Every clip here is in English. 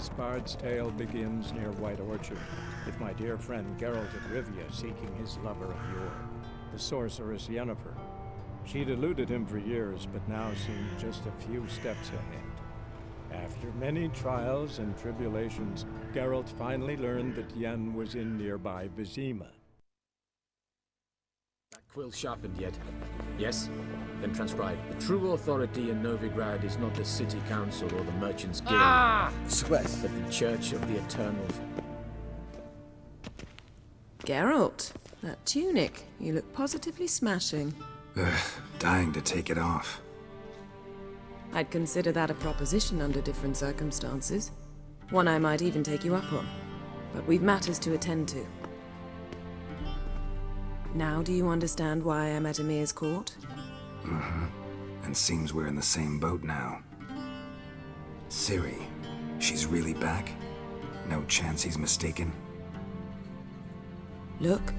This bard's tale begins near White Orchard, with my dear friend Geralt of Rivia seeking his lover of yore, the sorceress Yennefer. She'd eluded him for years, but now seemed just a few steps ahead. After many trials and tribulations, Geralt finally learned that Yen was in nearby Vizima. That quill sharpened yet? Yes? Then transcribe. The true authority in Novigrad is not the city council or the merchants guild. Sweat. But the Church of the Eternal. Geralt, that tunic. You look positively smashing. Dying to take it off. I'd consider that a proposition under different circumstances. One I might even take you up on. But we've matters to attend to. Now do you understand why I'm at Emir's court? And seems we're in the same boat now. Ciri, she's really back? No chance he's mistaken? Look,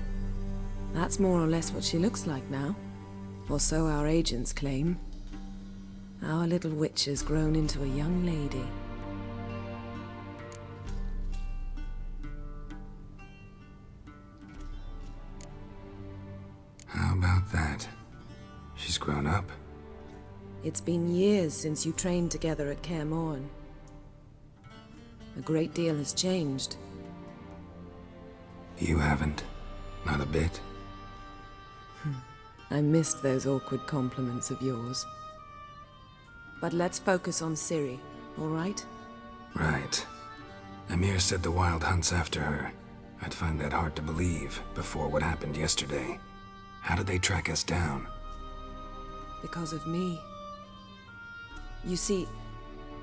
that's more or less what she looks like now. Or so our agents claim. Our little witch has grown into a young lady. How about that? She's grown up? It's been years since you trained together at Kaer Morhen. A great deal has changed. You haven't? Not a bit? I missed those awkward compliments of yours. But let's focus on Ciri, all right? Right. Emir said the Wild Hunt's after her. I'd find that hard to believe before what happened yesterday. How did they track us down? Because of me. You see,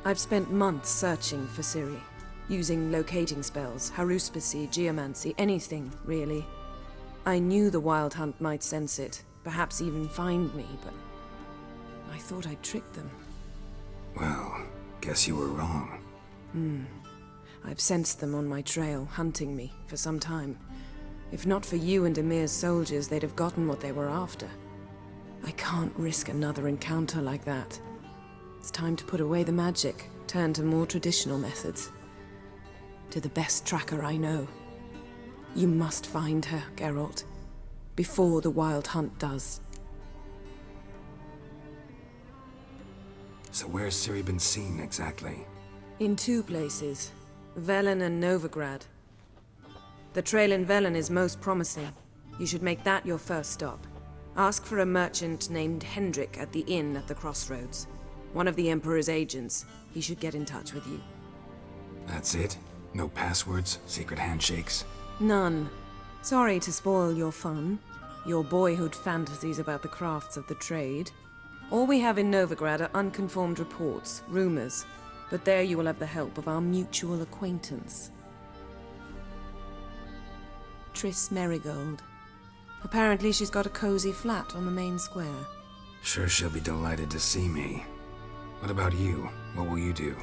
I've spent months searching for Ciri, using locating spells, haruspicy, geomancy, anything, really. I knew the Wild Hunt might sense it, perhaps even find me, but I thought I'd tricked them. Well, guess you were wrong. I've sensed them on my trail, hunting me, for some time. If not for you and Emir's soldiers, they'd have gotten what they were after. I can't risk another encounter like that. It's time to put away the magic, turn to more traditional methods. To the best tracker I know. You must find her, Geralt. Before the Wild Hunt does. So where's Ciri been seen exactly? In two places. Velen and Novigrad. The trail in Velen is most promising. You should make that your first stop. Ask for a merchant named Hendrik at the inn at the crossroads. One of the Emperor's agents. He should get in touch with you. That's it? No passwords? Secret handshakes? None. Sorry to spoil your fun. Your boyhood fantasies about the crafts of the trade. All we have in Novigrad are unconfirmed reports, rumors. But there you will have the help of our mutual acquaintance. Triss Merigold. Apparently she's got a cozy flat on the main square. Sure she'll be delighted to see me. What about you? What will you do?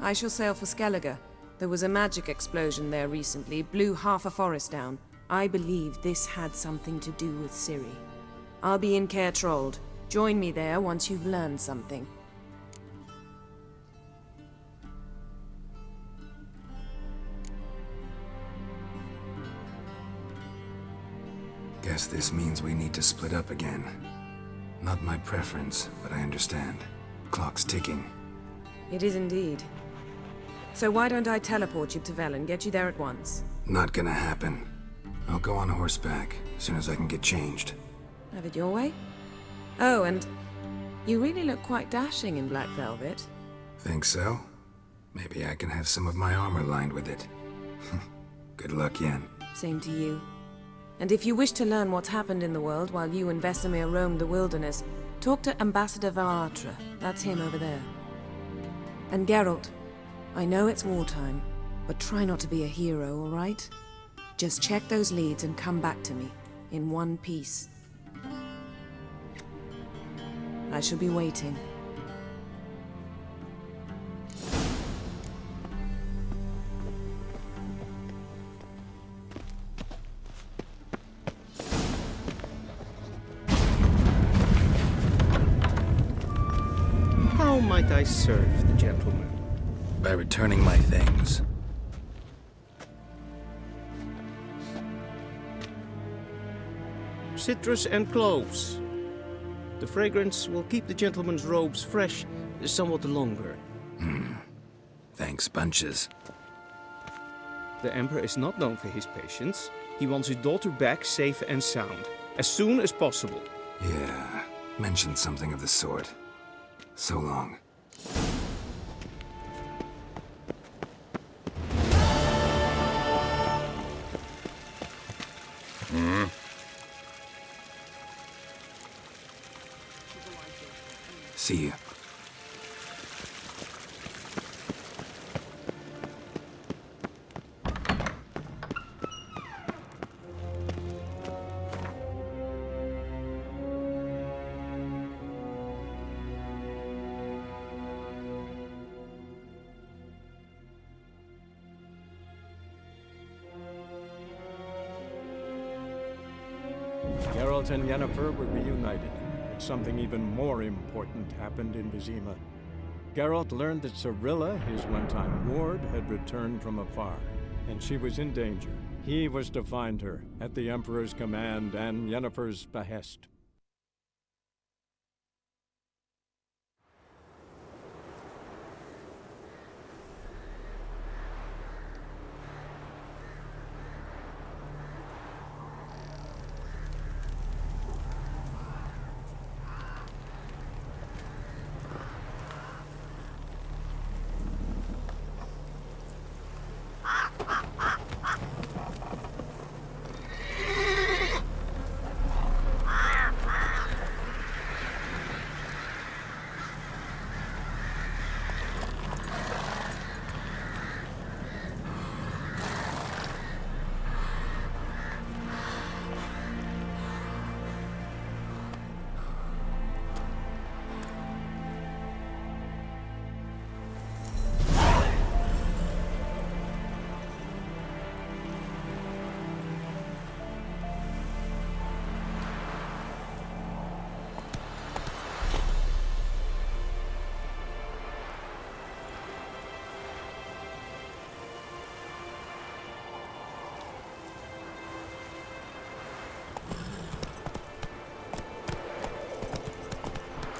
I shall sail for Skellige. There was a magic explosion there recently, blew half a forest down. I believe this had something to do with Ciri. I'll be in Caer Trold. Join me there once you've learned something. Guess this means we need to split up again. Not my preference, but I understand. Clock's ticking. It is indeed. So why don't I teleport you to Velen, get you there at once? Not gonna happen. I'll go on horseback, as soon as I can get changed. Have it your way? Oh, and you really look quite dashing in black velvet. Think so? Maybe I can have some of my armor lined with it. Good luck, Yen. Same to you. And if you wish to learn what's happened in the world while you and Vesemir roamed the wilderness, talk to Ambassador Varatra. That's him over there. And Geralt, I know it's wartime, but try not to be a hero, all right? Just check those leads and come back to me, in one piece. I shall be waiting. How might I serve the gentleman? by returning my things. Citrus and cloves. The fragrance will keep the gentleman's robes fresh somewhat longer. Thanks, bunches. The Emperor is not known for his patience. He wants his daughter back safe and sound, as soon as possible. Yeah, mentioned something of the sort. So long. See you. Geralt and Yennefer were reunited, but something even more important happened in Vizima. Geralt learned that Cirilla, his one-time ward, had returned from afar, and she was in danger. He was to find her, at the Emperor's command and Yennefer's behest.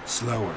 Slower.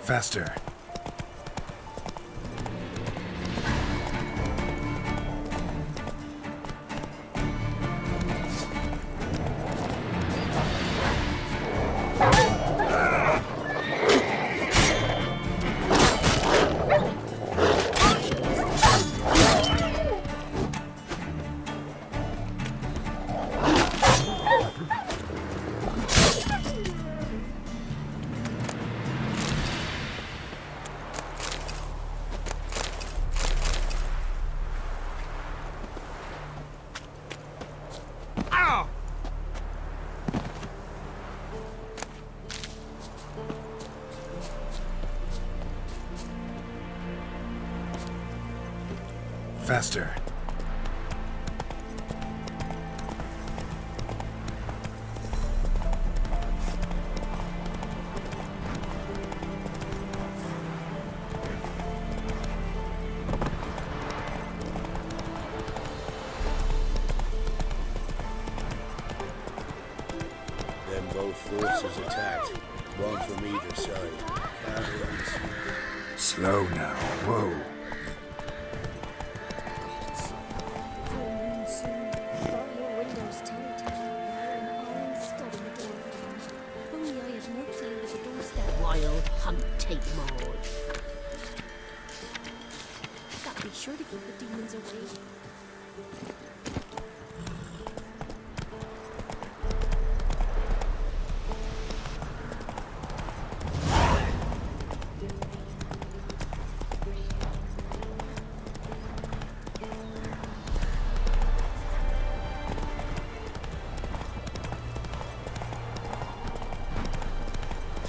Faster. Faster. Then both forces attacked, one from either side. Aorus. Slow now. Whoa. I'll hunt take 'em all. Gotta be sure to keep the demons away.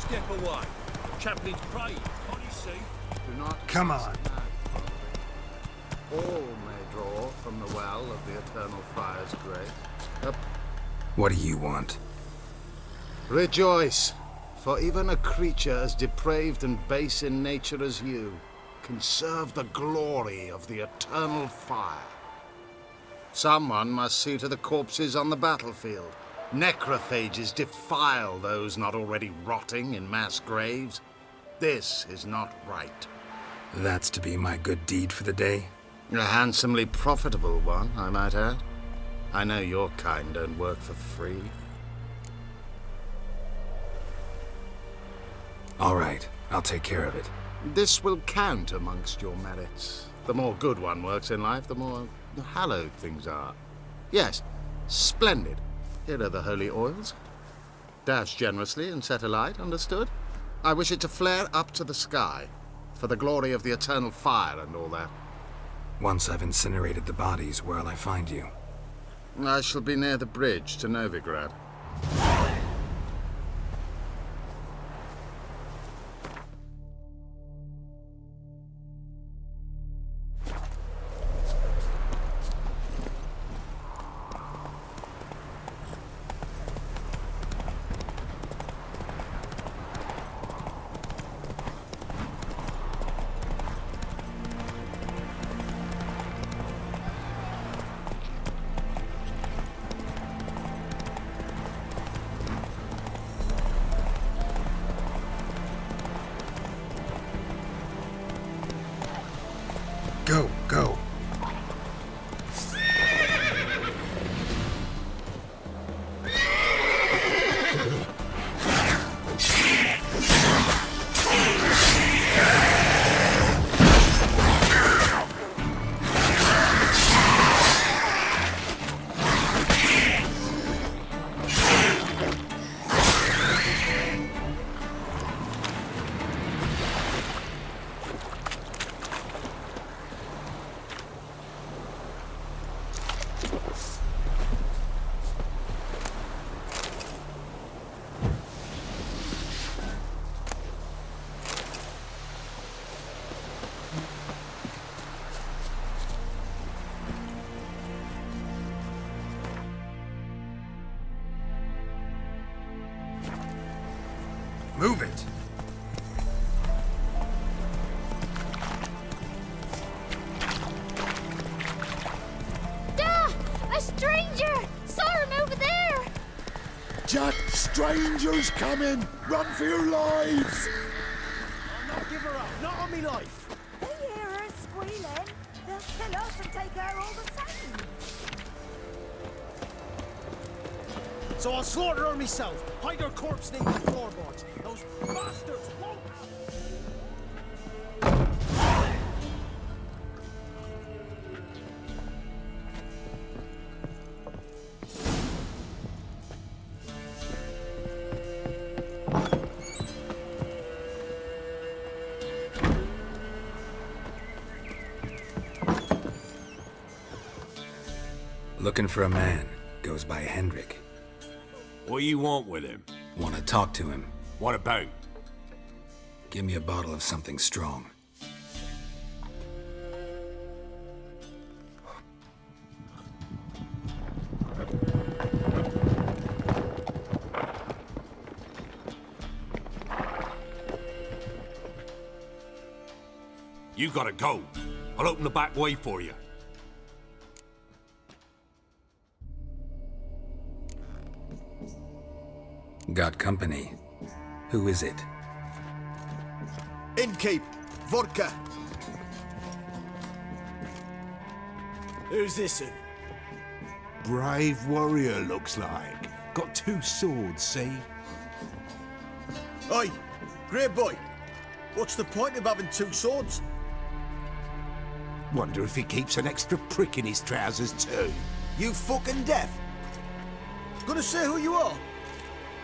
Step away. Chaplain's praying. Can't you see? Do not. Come on. All may draw from the well of the eternal fire's grace. Up. What do you want? Rejoice, for even a creature as depraved and base in nature as you can serve the glory of the eternal fire. Someone must see to the corpses on the battlefield. Necrophages defile those not already rotting in mass graves. This is not right. That's to be my good deed for the day? A handsomely profitable one, I might add. I know your kind don't work for free. All right, I'll take care of it. This will count amongst your merits. The more good one works in life, the more hallowed things are. Yes, splendid. Here are the holy oils. Dash generously and set alight, understood? I wish it to flare up to the sky, for the glory of the eternal fire and all that. Once I've incinerated the bodies, where'll I find you? I shall be near the bridge to Novigrad. Go, go. Move it! Ah! A stranger! Saw him over there! Jack, strangers coming! Run for your lives! I'll not give her up, not on me life! They hear her squealing. They'll kill us and take her all the same. So I'll slaughter her myself. Hide her corpse beneath the floorboards. Those bastards won't Looking for a man. Goes by Hendrik. What you want with him? Want to talk to him. What about? Give me a bottle of something strong. You gotta go. I'll open the back way for you. Got company. Who is it? Innkeep! Vodka! Who's this in? Brave warrior, looks like. Got 2 swords, see? Oi! Great boy. What's the point of having two swords? Wonder if he keeps an extra prick in his trousers too. You fucking deaf? Gonna say who you are?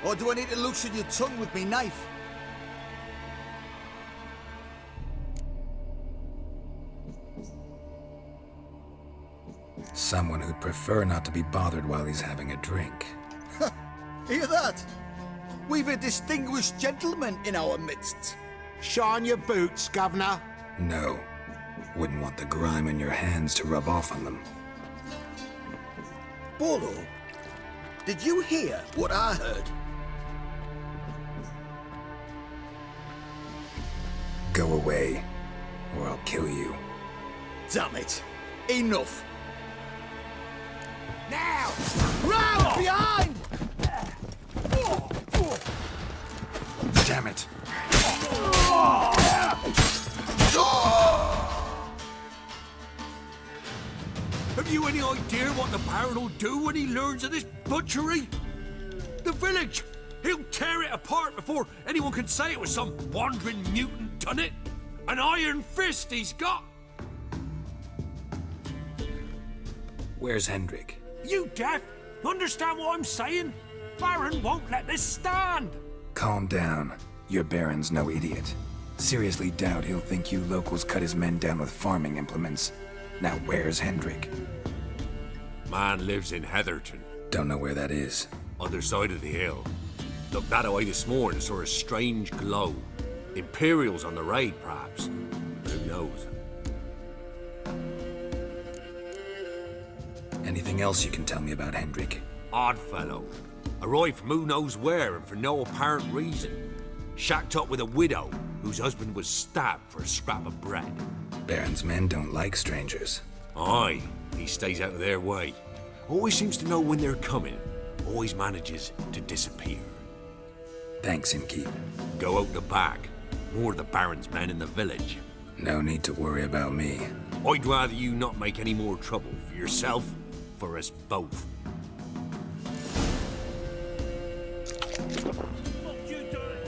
Or do I need to loosen your tongue with me knife? Someone who'd prefer not to be bothered while he's having a drink. Hear that? We've a distinguished gentleman in our midst. Shine your boots, Governor. No. Wouldn't want the grime in your hands to rub off on them. Bolo, did you hear what I heard? Go away, or I'll kill you. Damn it. Enough. Now! Round behind! Damn it. Have you any idea what the Baron will do when he learns of this butchery? The village! He'll tear it apart before anyone can say it was some wandering mutant done it. An iron fist he's got! Where's Hendrik? You deaf? Understand what I'm saying? Baron won't let this stand! Calm down. Your Baron's no idiot. Seriously doubt he'll think you locals cut his men down with farming implements. Now where's Hendrik? Man lives in Heatherton. Don't know where that is. Other side of the hill. Looked that away this morning, saw a strange glow. Imperials on the raid, perhaps. Who knows? Anything else you can tell me about Hendrik? Odd fellow. Arrived from who knows where and for no apparent reason. Shacked up with a widow whose husband was stabbed for a scrap of bread. Baron's men don't like strangers. Aye, he stays out of their way. Always seems to know when they're coming. Always manages to disappear. Thanks, Innkeep. Go out the back. More of the Baron's men in the village. No need to worry about me. I'd rather you not make any more trouble for yourself, for us both. What you doing?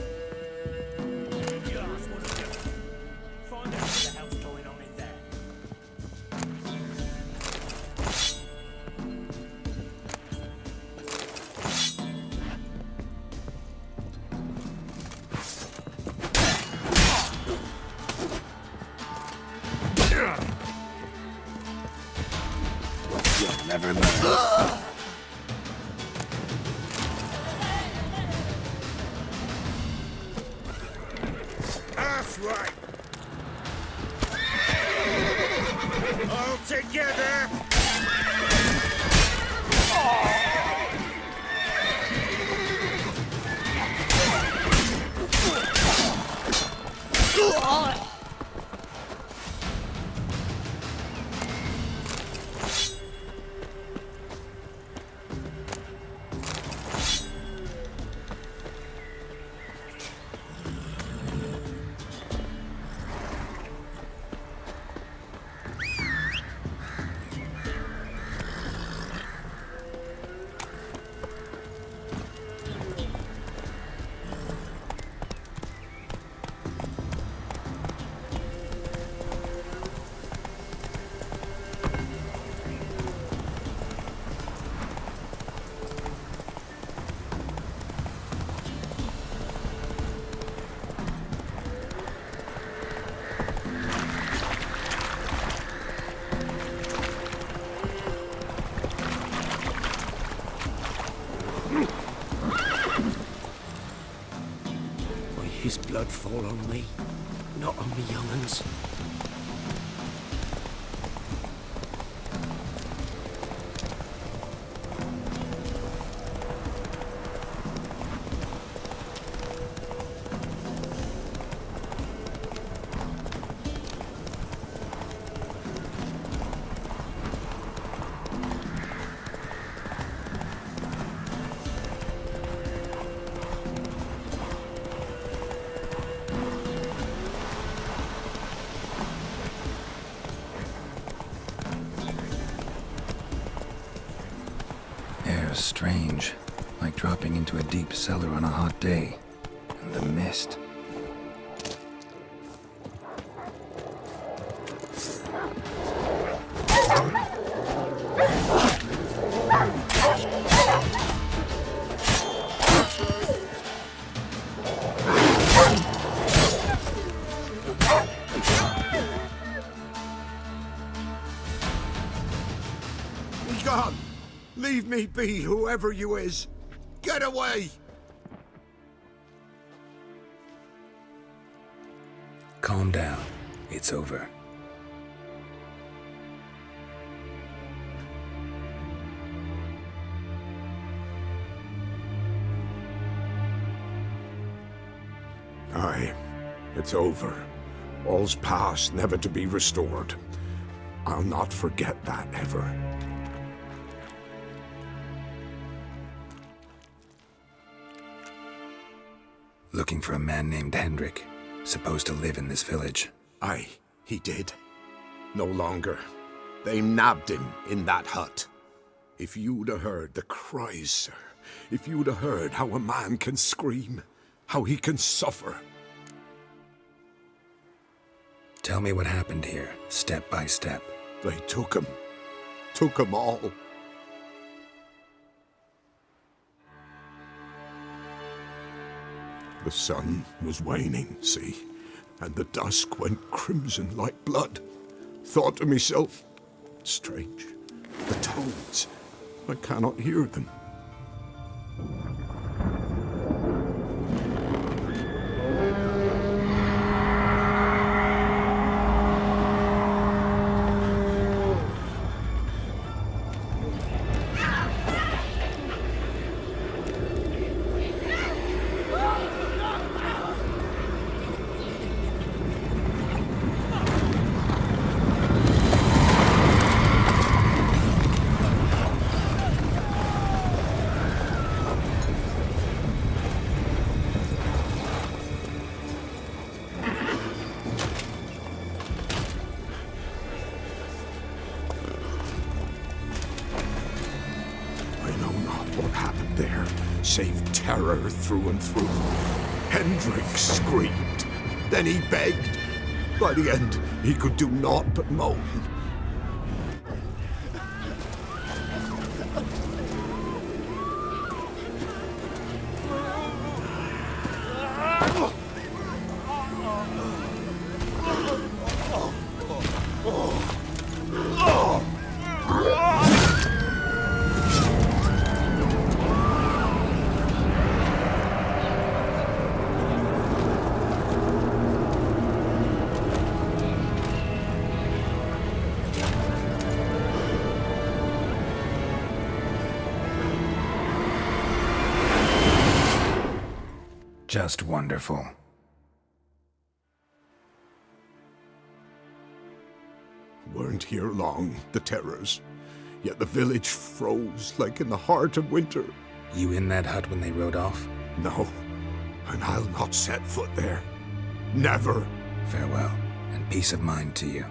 You asked what to do. Find out what the hell's going on in there. You'll never learn. That's right. All together. His blood fall on me, not on me young'uns. Air's strange, like dropping into a deep cellar on a hot day. And the mist. Leave me be, whoever you is. Get away! Calm down. It's over. Aye, it's over. All's past, never to be restored. I'll not forget that ever. Looking for a man named Hendrik, supposed to live in this village. Aye, he did. No longer. They nabbed him in that hut. If you'd have heard the cries, sir. If you'd have heard how a man can scream, how he can suffer. Tell me what happened here, step by step. They took him. Took him all. The sun was waning, see? And the dusk went crimson like blood. Thought to myself, strange, the toads, I cannot hear them. Save terror through and through. Hendrik screamed. Then he begged. By the end, he could do naught but moan. Just wonderful. Weren't here long, the terrors. Yet the village froze like in the heart of winter. You in that hut when they rode off? No, and I'll not set foot there. Never. Farewell, and peace of mind to you.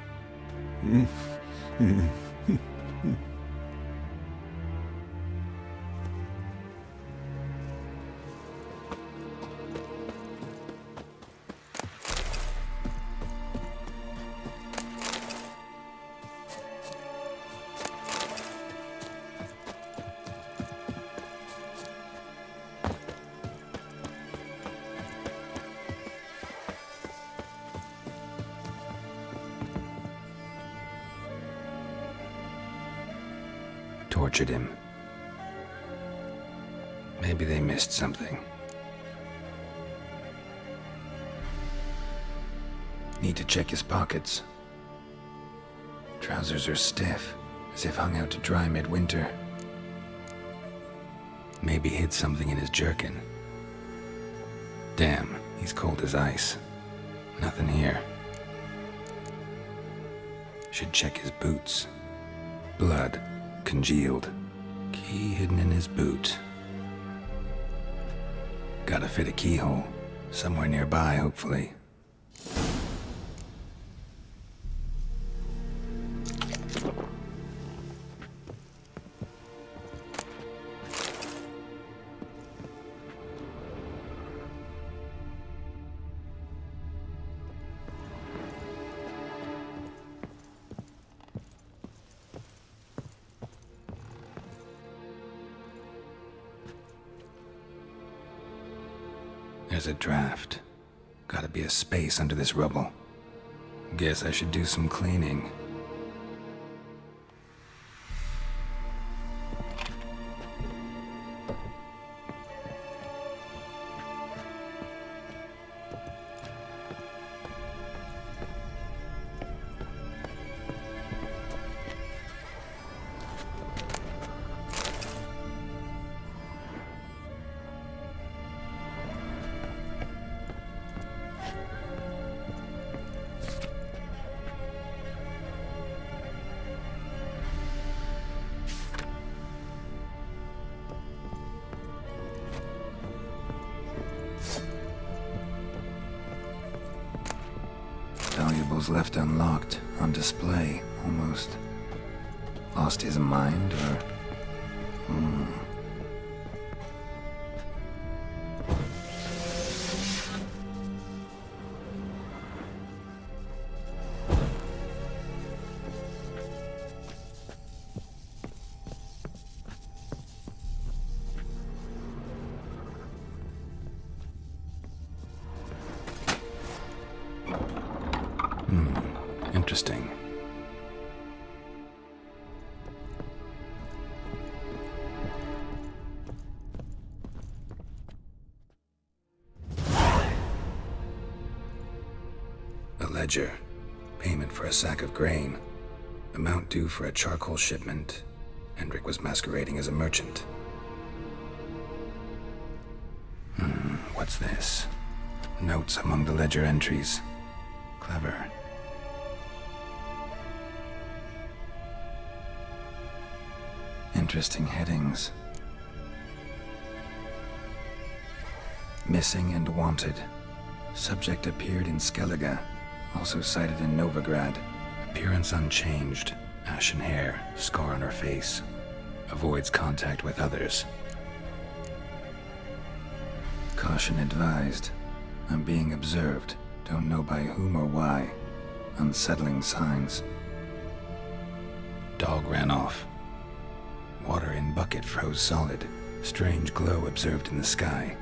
Tortured him. Maybe they missed something. Need to check his pockets. Trousers are stiff, as if hung out to dry midwinter. Maybe hid something in his jerkin. Damn, he's cold as ice. Nothing here. Should check his boots. Blood. Congealed. Key hidden in his boot. Gotta fit a keyhole. Somewhere nearby, hopefully. There's a draft. Gotta be a space under this rubble. Guess I should do some cleaning. valuables left unlocked, on display, almost. Lost his mind, or... Interesting. A ledger. Payment for a sack of grain. Amount due for a charcoal shipment. Hendrik was masquerading as a merchant. What's this? Notes among the ledger entries. Clever. Interesting headings. Missing and wanted. Subject appeared in Skellige. Also sighted in Novigrad. Appearance unchanged. Ashen hair. Scar on her face. Avoids contact with others. Caution advised. I'm being observed. Don't know by whom or why. Unsettling signs. Dog ran off. Water in bucket froze solid. Strange glow observed in the sky.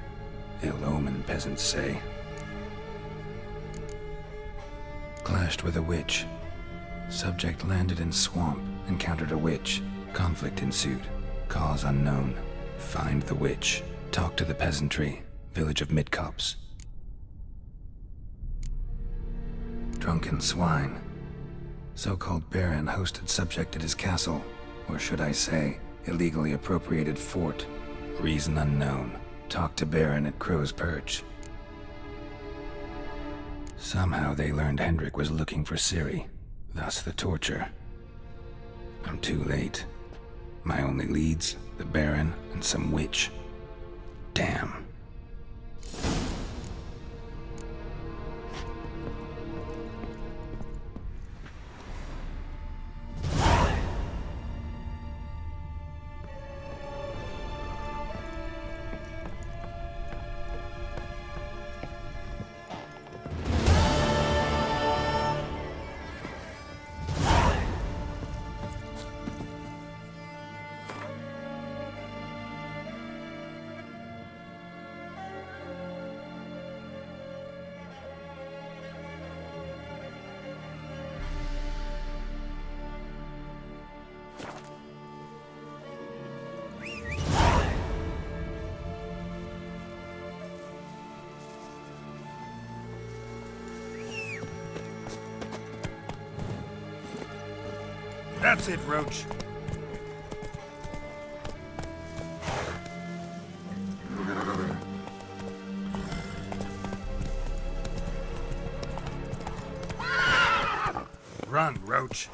Ill omen, peasants say. Clashed with a witch. Subject landed in swamp. Encountered a witch. Conflict ensued. Cause unknown. Find the witch. Talk to the peasantry. Village of Midcopse. Drunken swine. So-called Baron hosted subject at his castle. Or should I say, illegally appropriated fort. Reason unknown. Talk to Baron at Crow's Perch. Somehow they learned Hendrik was looking for Ciri. Thus the torture. I'm too late. My only leads, the Baron and some witch. Damn. That's it, Roach. Run, Roach.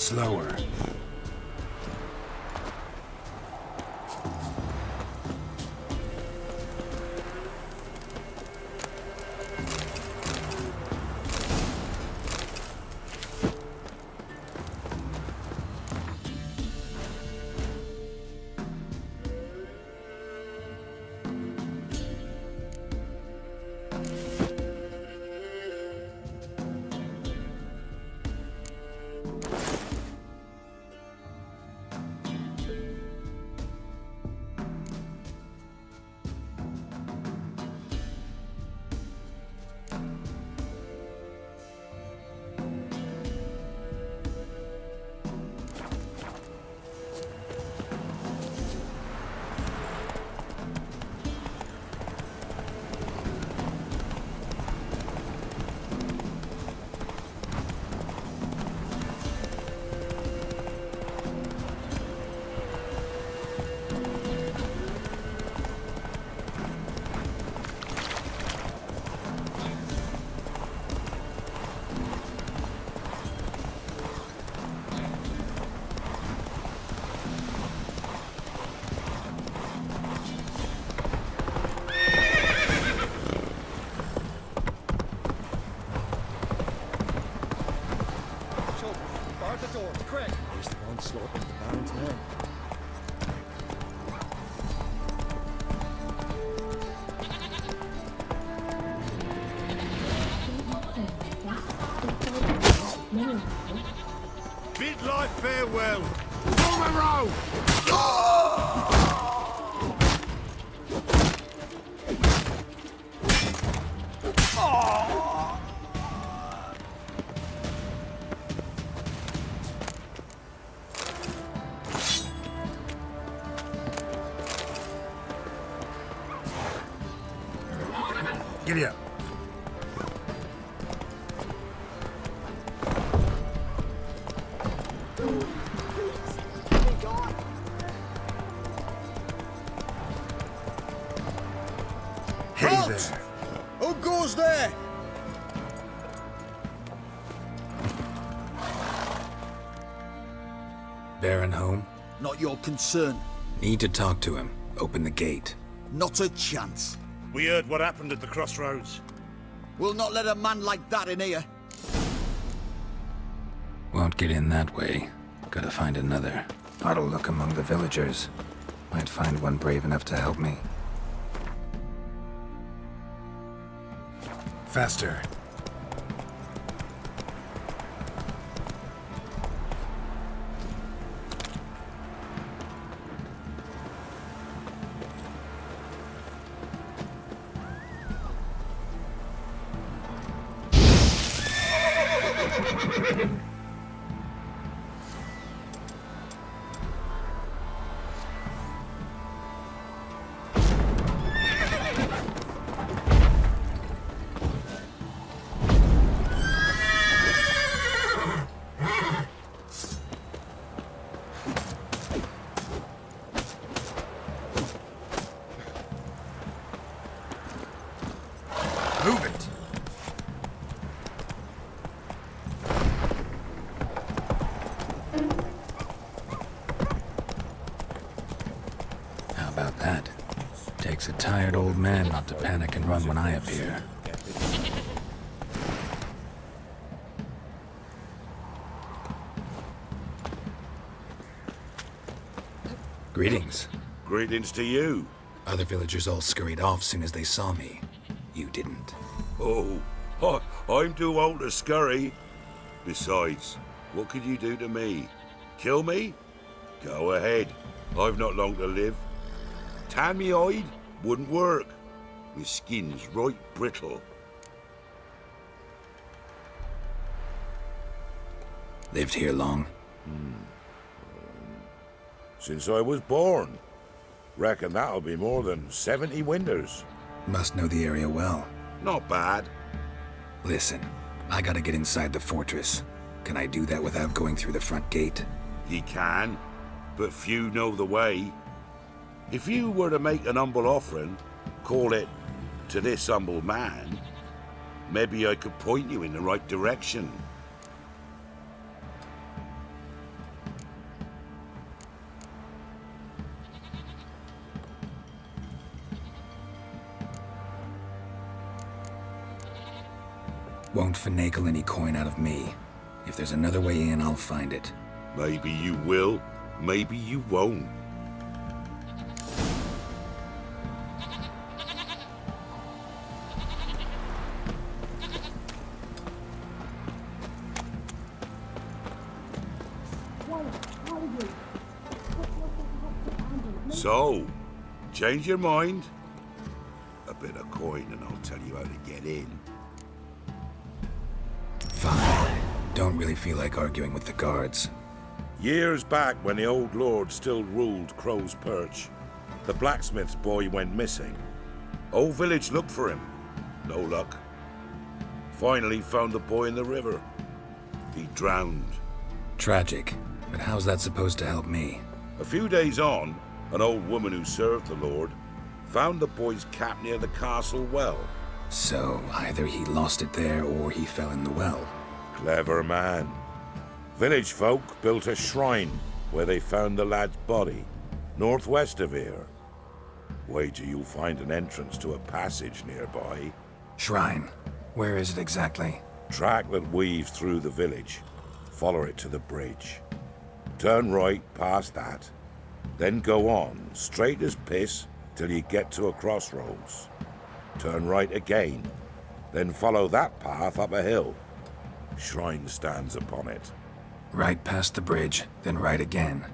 Slower. Bid life farewell. On the road! Giddy up. Hey there. Who goes there? Baron home? Not your concern. Need to talk to him. Open the gate. Not a chance. We heard what happened at the crossroads. We'll not let a man like that in here. Won't get in that way. Gotta find another. Ought to look among the villagers. Might find one brave enough to help me. Faster. Move it! How about that? Takes a tired old man not to panic and run when I appear. Greetings. Greetings to you. Other villagers all scurried off soon as they saw me. You didn't. Oh, I'm too old to scurry. Besides, what could you do to me? Kill me? Go ahead. I've not long to live. Tan me hide wouldn't work. My skin's right brittle. Lived here long? Since I was born. Reckon that'll be more than 70 winters. Must know the area well. Not bad. Listen, I gotta get inside the fortress. Can I do that without going through the front gate? Ye can, but few know the way. If you were to make an humble offering, call it, to this humble man, maybe I could point you in the right direction. won't finagle any coin out of me. If there's another way in, I'll find it. Maybe you will, maybe you won't. So, change your mind? A bit of coin and I'll tell you how to get in. Fine. Don't really feel like arguing with the guards. Years back, when the old lord still ruled Crow's Perch, the blacksmith's boy went missing. Whole village looked for him. No luck. Finally found the boy in the river. He drowned. Tragic. But how's that supposed to help me? A few days on, an old woman who served the lord found the boy's cap near the castle well. So, either he lost it there or he fell in the well. Clever man. Village folk built a shrine where they found the lad's body, northwest of here. Wager you'll find an entrance to a passage nearby. Shrine? Where is it exactly? Track that weaves through the village. Follow it to the bridge. Turn right past that. Then go on, straight as piss, till you get to a crossroads. Turn right again. Then follow that path up a hill. Shrine stands upon it. Right past the bridge, then right again.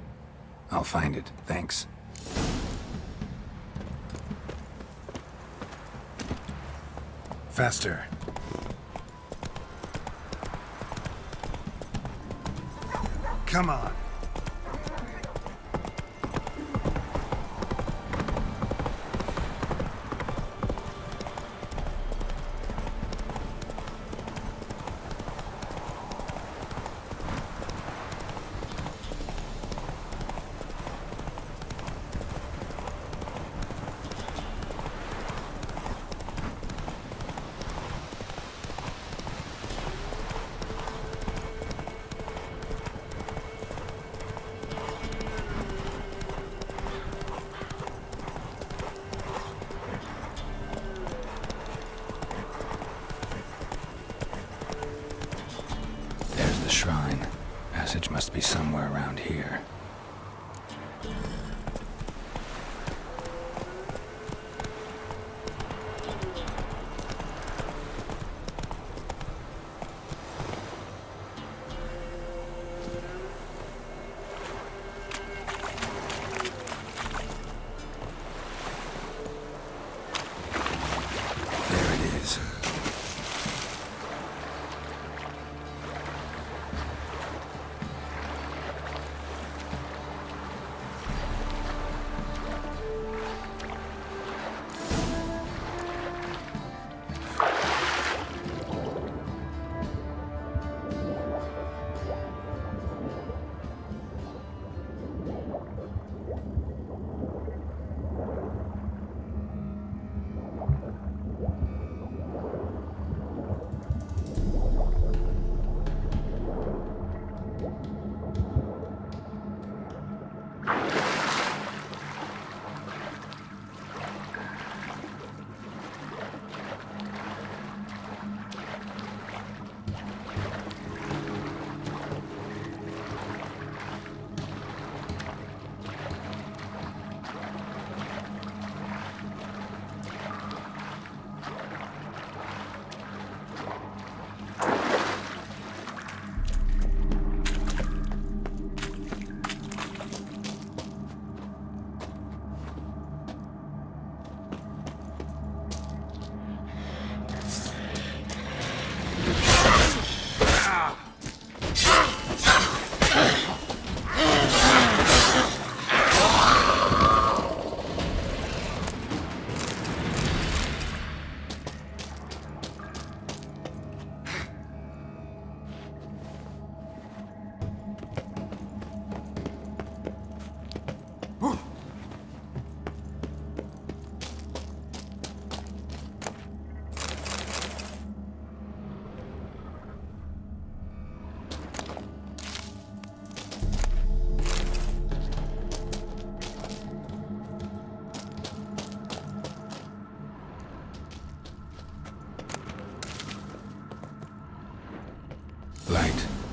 I'll find it, thanks. Faster. Come on. Shrine. Passage must be somewhere around here. There it is.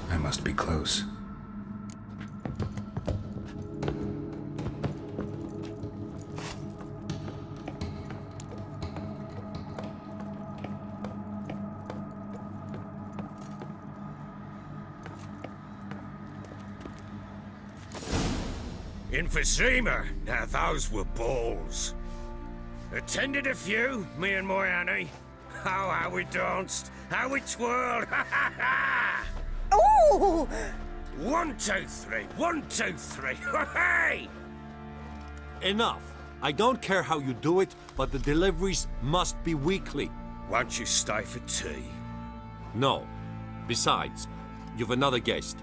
I must be close. Emphysema. Now those were balls. Attended a few, me and my Annie. Oh, how we danced, how we twirled. Ooh! 1, 2, 3. 1, 2, 3. Hey! Enough. I don't care how you do it, but the deliveries must be weekly. Won't you stay for tea? No. Besides, you've another guest.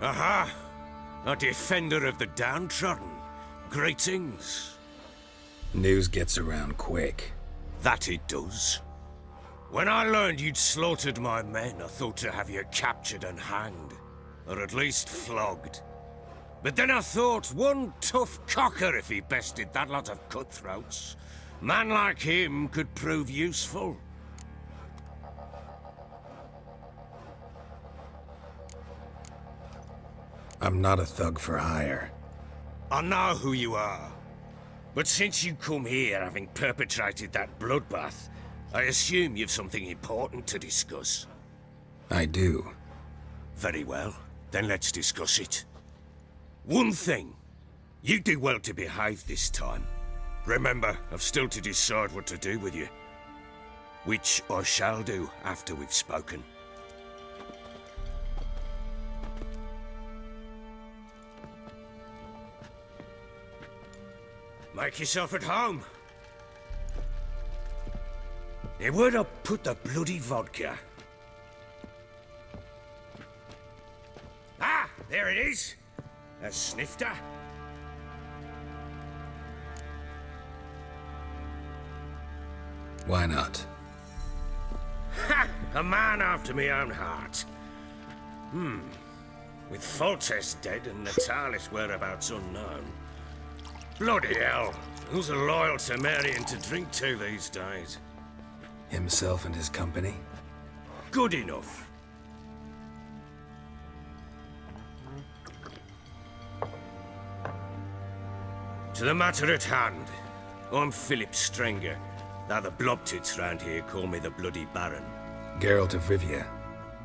Aha! A defender of the downtrodden. Greetings. News gets around quick. That it does. When I learned you'd slaughtered my men, I thought to have you captured and hanged. Or at least flogged. But then I thought, one tough cocker if he bested that lot of cutthroats. Man like him could prove useful. I'm not a thug for hire. I know who you are. But since you come here having perpetrated that bloodbath, I assume you've something important to discuss. I do. Very well. Then let's discuss it. One thing. You do well to behave this time. Remember, I've still to decide what to do with you. Which I shall do after we've spoken. Make yourself at home. Now, where'd I put the bloody vodka? Ah, there it is. A snifter. Why not? Ha! A man after my own heart. With Foltest dead and Natalis whereabouts unknown. Bloody hell. Who's loyal to marrying to drink to these days? Himself and his company? Good enough. To the matter at hand. I'm Philip Strenger. Now the blobtits round here call me the Bloody Baron. Geralt of Rivia.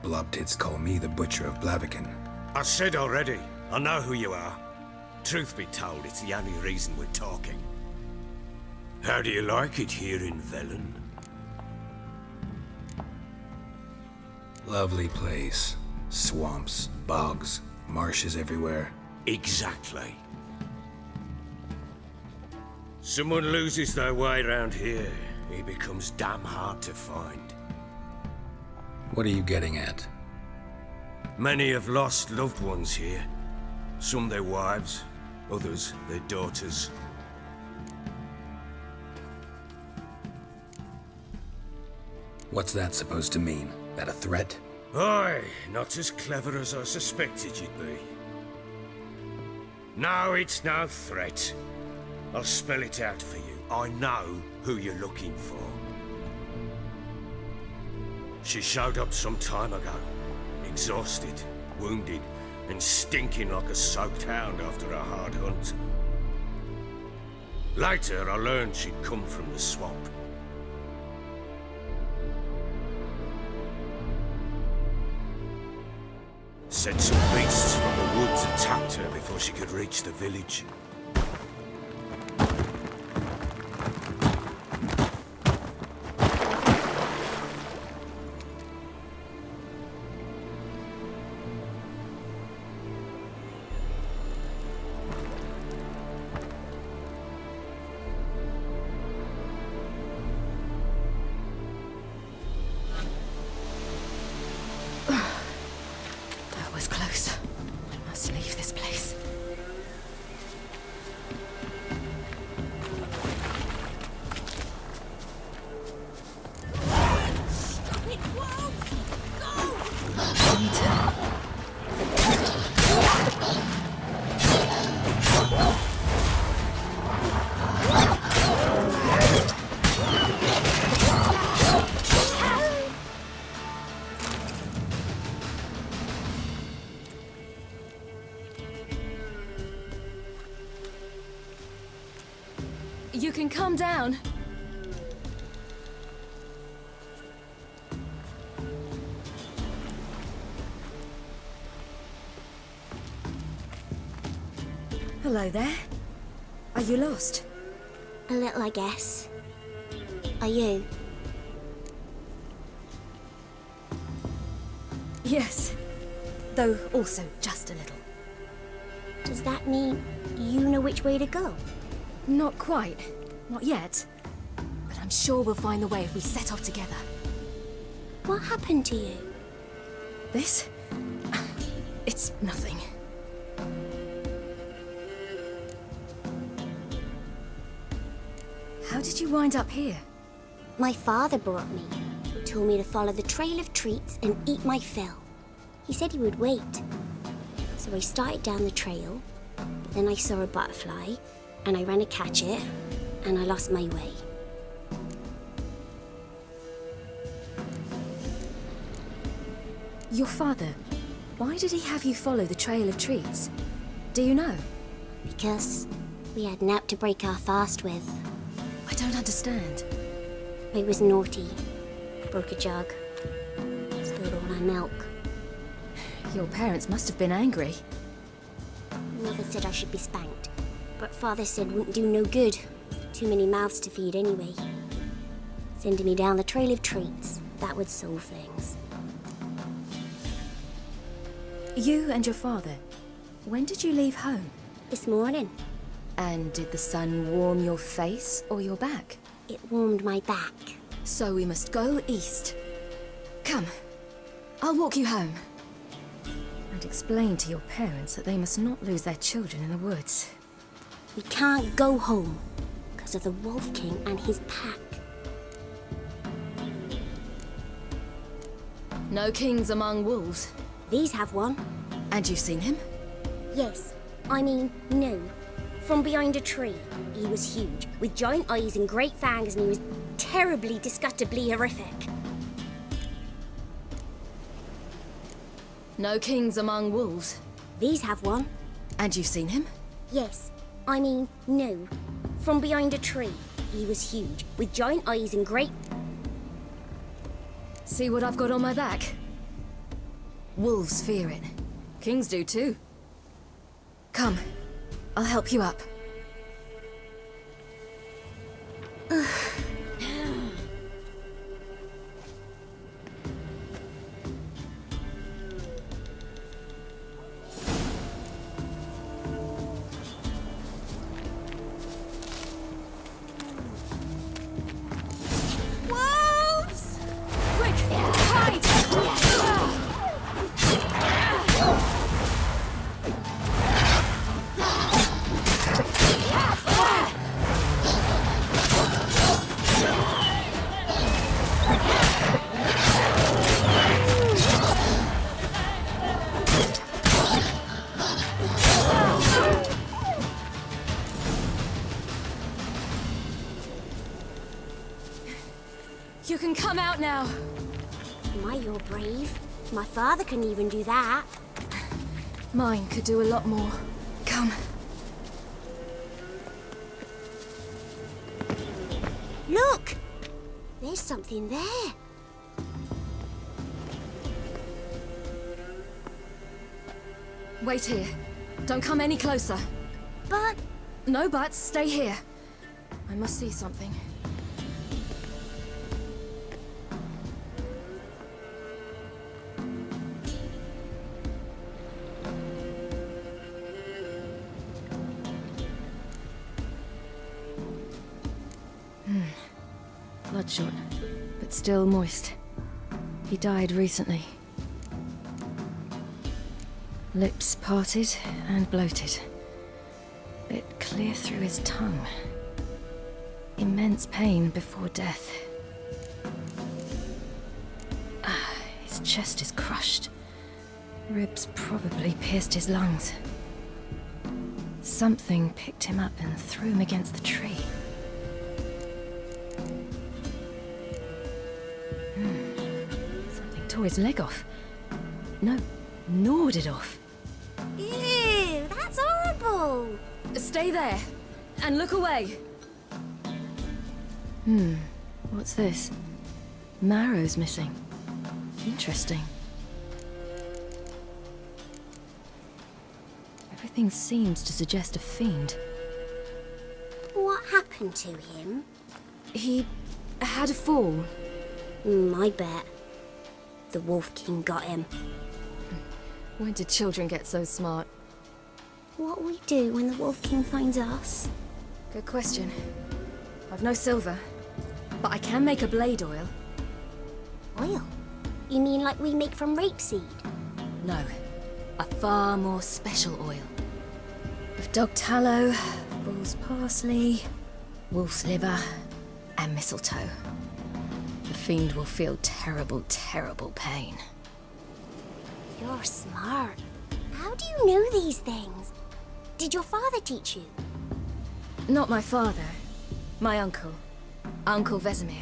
Blobtits call me the Butcher of Blaviken. I said already, I know who you are. Truth be told, it's the only reason we're talking. How do you like it here in Velen? Lovely place. Swamps, bogs, marshes everywhere. Exactly. Someone loses their way around here, he becomes damn hard to find. What are you getting at? Many have lost loved ones here. Some their wives, others their daughters. What's that supposed to mean? That a threat? Aye, not as clever as I suspected you'd be. No, it's no threat. I'll spell it out for you. I know who you're looking for. She showed up some time ago. Exhausted, wounded, and stinking like a soaked hound after a hard hunt. Later, I learned she'd come from the swamp. Said some beasts from the woods attacked her before she could reach the village. can calm down. Hello there. Are you lost? A little, I guess. Are you? Yes. Though also just a little. Does that mean you know which way to go? Not quite. Not yet. But I'm sure we'll find the way if we set off together. What happened to you? This? It's nothing. How did you wind up here? My father brought me. Told me to follow the trail of treats and eat my fill. He said he would wait. So I started down the trail, but then I saw a butterfly, and I ran to catch it, and I lost my way. Your father, why did he have you follow the trail of treats? Do you know? Because we had naught to break our fast with. I don't understand. I was naughty. Broke a jug. Spilled all our milk. Your parents must have been angry. Mother said I should be spanked, but Father said wouldn't do no good. Too many mouths to feed anyway. Sending me down the trail of treats, that would solve things. You and your father, when did you leave home? This morning. And did the sun warm your face or your back? It warmed my back. So we must go east. Come, I'll walk you home. And explain to your parents that they must not lose their children in the woods. We can't go home because of the Wolf King and his pack. No kings among wolves. These have one. And you've seen him? Yes. I mean, no. From behind a tree. He was huge, with giant eyes and great fangs, and he was terribly, disgustingly horrific. No kings among wolves. These have one. And you've seen him? Yes. I mean, no. From behind a tree. He was huge, with giant eyes and great... See what I've got on my back? Wolves fear it. Kings do too. Come, I'll help you up. Wolves! Quick, hide! You can come out now. My, you're brave. My father couldn't even do that. Mine could do a lot more. Come. Look! There's something there. Wait here. Don't come any closer. But... No buts. Stay here. I must see something. Bloodshot, but still moist. He died recently. Lips parted and bloated. Bit clear through his tongue. Immense pain before death. His chest is crushed. Ribs probably pierced his lungs. Something picked him up and threw him against the tree. Something tore his leg off. No, gnawed it off. Ew, that's horrible! Stay there, and look away. What's this? Marrow's missing. Interesting. Everything seems to suggest a fiend. What happened to him? He had a fall. I bet. The Wolf King got him. When did children get so smart? What'll we do when the Wolf King finds us? Good question. I've no silver, but I can make a blade oil. Oil? You mean like we make from rapeseed? No, a far more special oil. With dog tallow, bull's parsley, wolf's liver, and mistletoe. The fiend will feel terrible, terrible pain. You're smart. How do you know these things? Did your father teach you? Not my father. My uncle. Uncle Vesemir.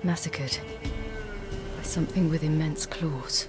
Massacred. By something with immense claws.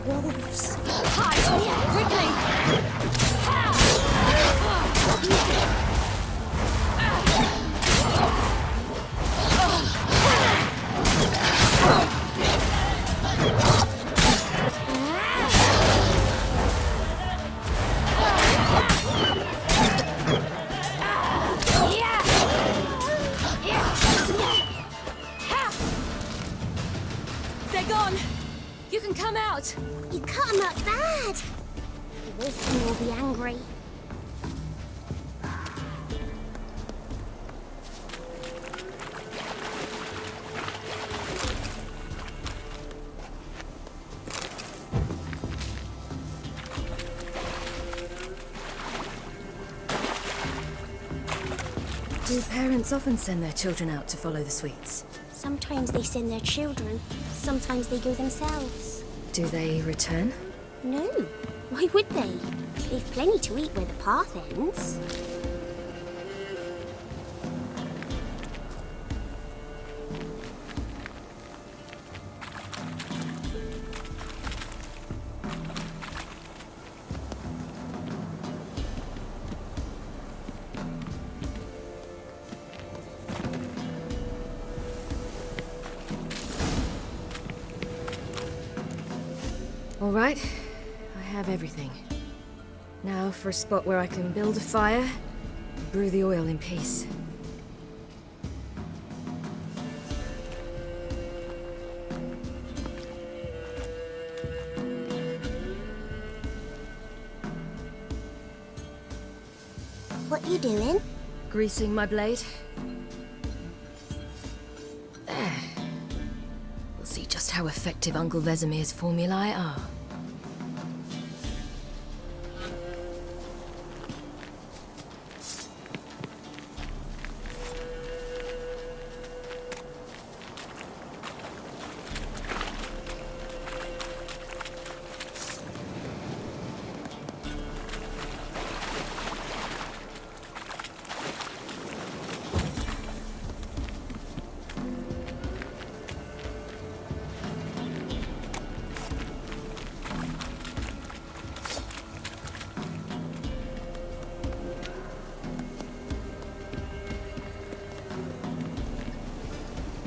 Wolves. They're gone. You can come out. You cut him up bad. The Wolf King will be angry. Do parents often send their children out to follow the sweets? Sometimes they send their children, sometimes they go themselves. Do they return? No. Why would they? They've plenty to eat where the path ends. All right, I have everything. Now for a spot where I can build a fire and brew the oil in peace. What you doing? Greasing my blade. There. We'll see just how effective Uncle Vesemir's formulae are.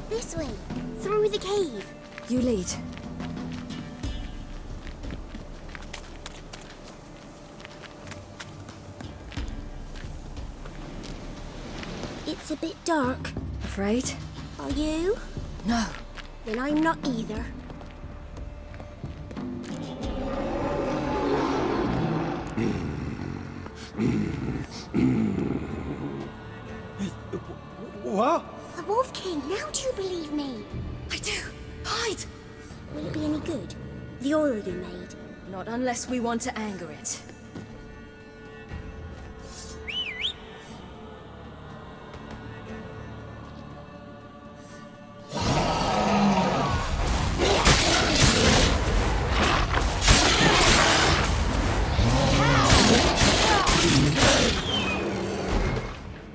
This way, through the cave. You lead. It's a bit dark. Afraid? Are you? No. Then I'm not either. What? The Wolf King, now do you believe me? I do. Hide! Will it be any good? The oil you made? Not unless we want to anger it.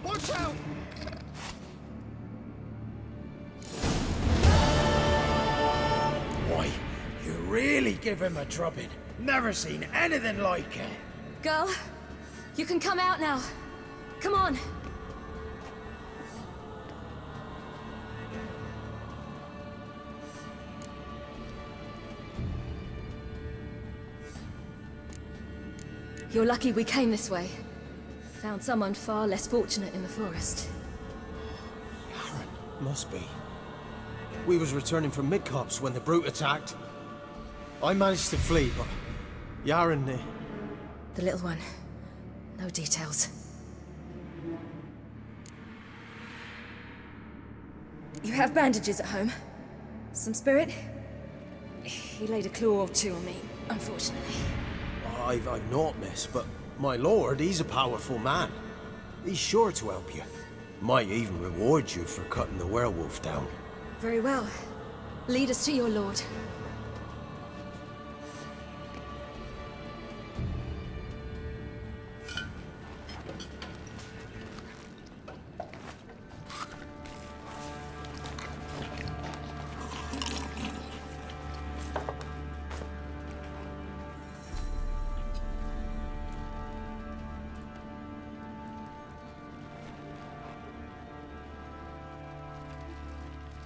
Watch out! Why, you really give him a drubbing. Never seen anything like it. Girl, you can come out now. Come on. You're lucky we came this way. Found someone far less fortunate in the forest. Must be. We was returning from mid-cops when the brute attacked. I managed to flee, but Yaren, The little one. No details. You have bandages at home? Some spirit? He laid a claw or two on me, unfortunately. I've naught, miss, but my lord, he's a powerful man. He's sure to help you. Might even reward you for cutting the werewolf down. Very well. Lead us to your lord.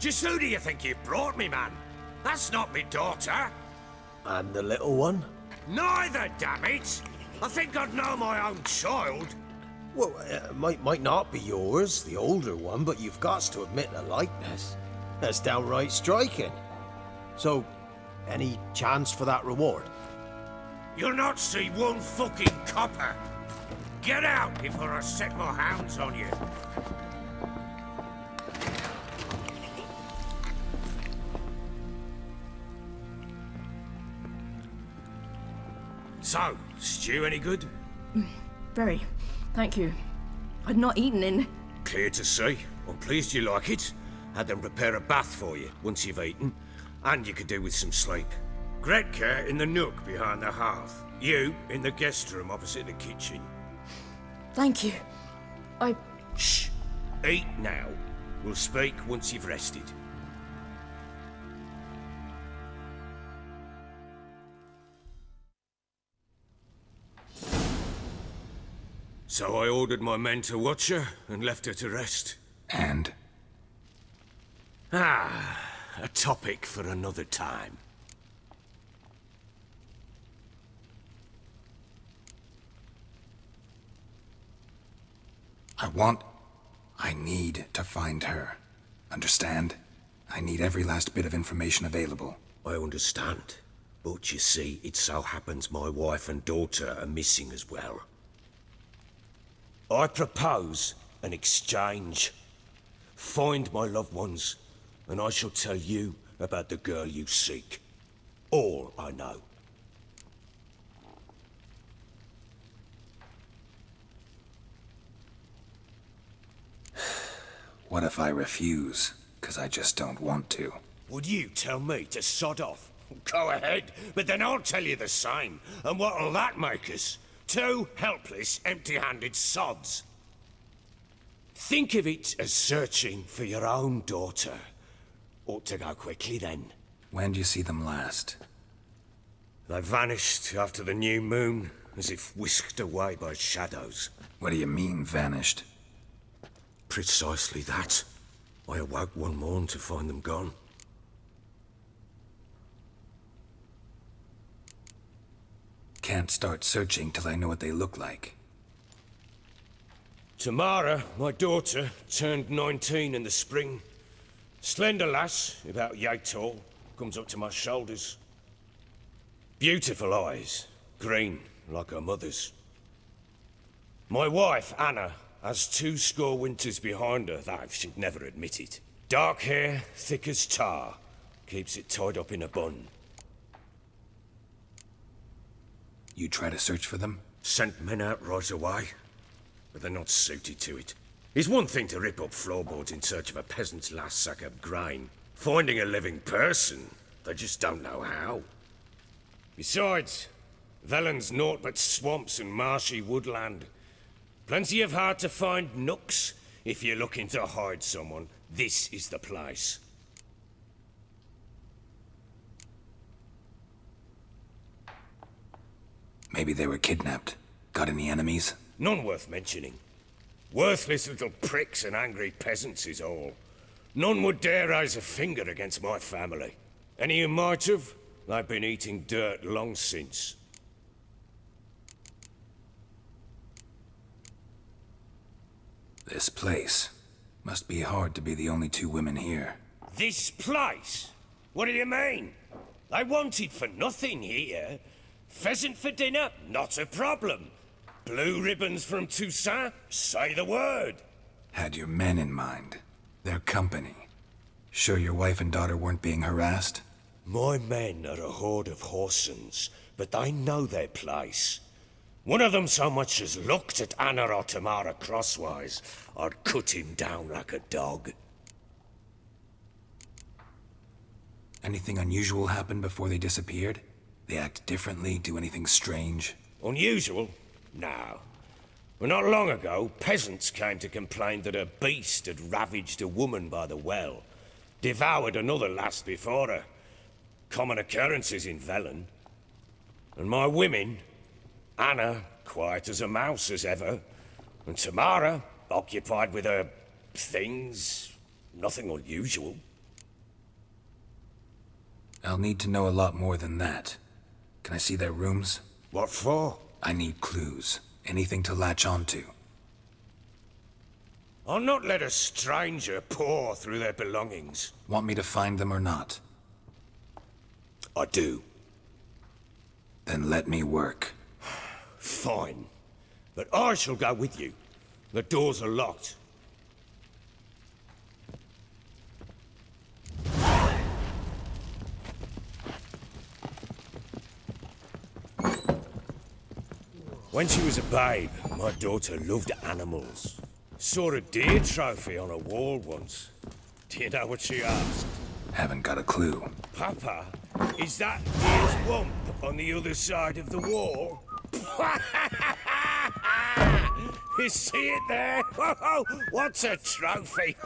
Just who do you think you brought me, man? That's not me daughter. And the little one? Neither, damn it! I think I'd know my own child. Well, might not be yours, the older one, but you've got to admit the likeness. That's downright striking. So, any chance for that reward? You'll not see one fucking copper. Get out before I set my hounds on you. So, stew any good? Very. Thank you. I'd not eaten in... Clear to see. I'm pleased you like it. Had them prepare a bath for you once you've eaten. And you could do with some sleep. Gretka in the nook behind the hearth. You in the guest room opposite the kitchen. Thank you. Shh. Eat now. We'll speak once you've rested. So I ordered my men to watch her and left her to rest. And? A topic for another time. I need to find her. Understand? I need every last bit of information available. I understand. But you see, it so happens my wife and daughter are missing as well. I propose an exchange. Find my loved ones, and I shall tell you about the girl you seek. All I know. What if I refuse? 'Cause I just don't want to. Would you tell me to sod off? Go ahead, but then I'll tell you the same. And what'll that make us? Two helpless, empty-handed sods. Think of it as searching for your own daughter. Ought to go quickly then. When do you see them last? They vanished after the new moon, as if whisked away by shadows. What do you mean, vanished? Precisely that. I awoke one morn to find them gone. Can't start searching till I know what they look like. Tamara, my daughter, turned 19 in the spring. Slender lass, about yay tall, comes up to my shoulders. Beautiful eyes, green, like her mother's. My wife, Anna, has 2 score winters behind her that she'd never admit it. Dark hair, thick as tar, keeps it tied up in a bun. You try to search for them? Sent men out right away, but they're not suited to it. It's one thing to rip up floorboards in search of a peasant's last sack of grain. Finding a living person, they just don't know how. Besides, Velen's naught but swamps and marshy woodland. Plenty of hard-to-find nooks. If you're looking to hide someone, this is the place. Maybe they were kidnapped. Got any enemies? None worth mentioning. Worthless little pricks and angry peasants is all. None would dare raise a finger against my family. Any who might have, they've been eating dirt long since. This place. Must be hard to be the only 2 women here. This place? What do you mean? They wanted for nothing here. Pheasant for dinner? Not a problem. Blue ribbons from Toussaint? Say the word. Had your men in mind. Their company. Sure your wife and daughter weren't being harassed? My men are a horde of whoresons, but they know their place. One of them so much as looked at Anna or Tamara crosswise, I'd cut him down like a dog. Anything unusual happen before they disappeared? They act differently, do anything strange? Unusual? No. Well, not long ago, peasants came to complain that a beast had ravaged a woman by the well. Devoured another lass before her. Common occurrences in Velen. And my women, Anna, quiet as a mouse as ever, and Tamara, occupied with her things, nothing unusual. I'll need to know a lot more than that. Can I see their rooms? What for? I need clues. Anything to latch onto. I'll not let a stranger pore through their belongings. Want me to find them or not? I do. Then let me work. Fine. But I shall go with you. The doors are locked. When she was a babe, my daughter loved animals. Saw a deer trophy on a wall once. Do you know what she asked? Haven't got a clue. Papa, is that deer's wump on the other side of the wall? You see it there? Whoa, what's a trophy?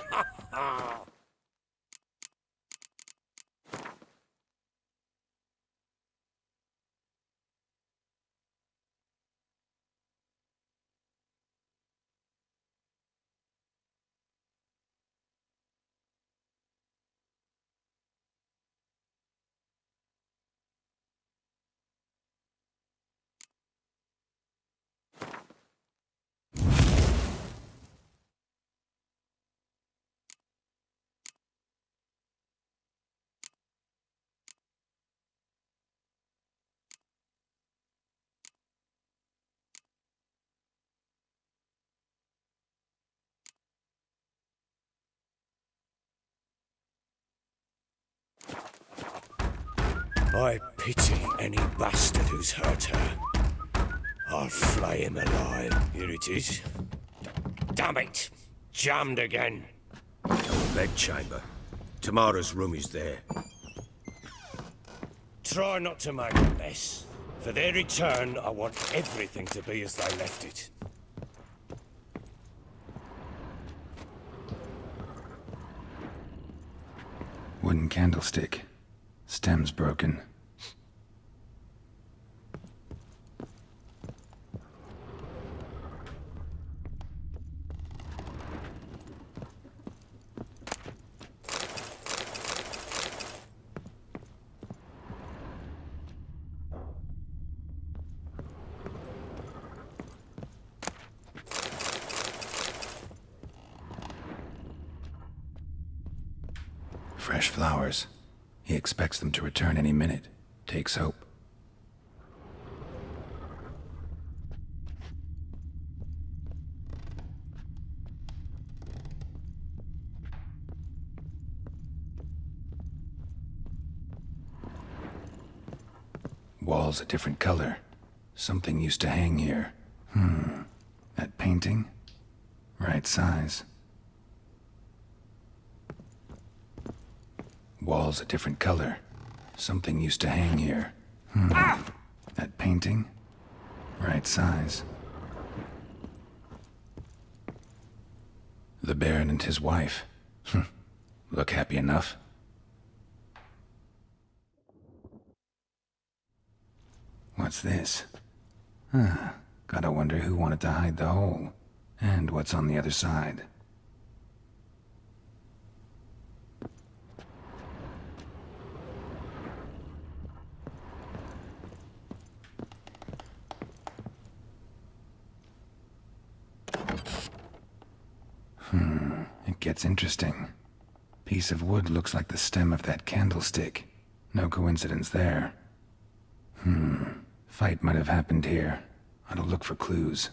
I pity any bastard who's hurt her. I'll flay him alive. Here it is. Damn it! Jammed again. Bed chamber. Tamara's room is there. Try not to make a mess. For their return, I want everything to be as they left it. Wooden candlestick. Stem's broken. Fresh flowers. He expects them to return any minute. Takes hope. Walls a different color. Something used to hang here. That painting? Right size. Walls a different color. Something used to hang here. That painting? Right size. The Baron and his wife. Look happy enough. What's this? Gotta wonder who wanted to hide the hole. And what's on the other side. It gets interesting. Piece of wood looks like the stem of that candlestick. No coincidence there. Fight might have happened here. Ought to look for clues.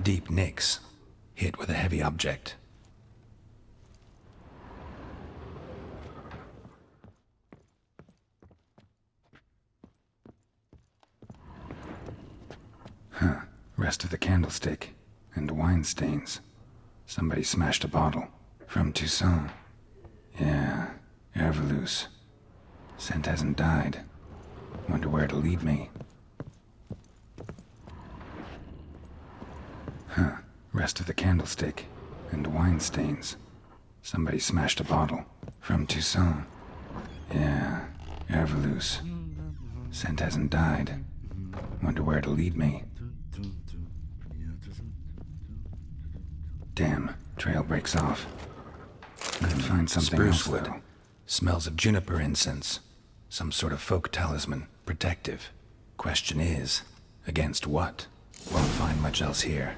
Deep nicks. Hit with a heavy object. Rest of the candlestick. And wine stains. Somebody smashed a bottle. From Toussaint. Yeah, Aorus. Scent hasn't died. Wonder where it'll lead me. Rest of the candlestick. And wine stains. Somebody smashed a bottle. From Toussaint. Yeah, Aorus. Scent hasn't died. Wonder where it'll lead me. Damn, trail breaks off. Could find something else though. Smells of juniper incense. Some sort of folk talisman, protective. Question is, against what? Won't find much else here.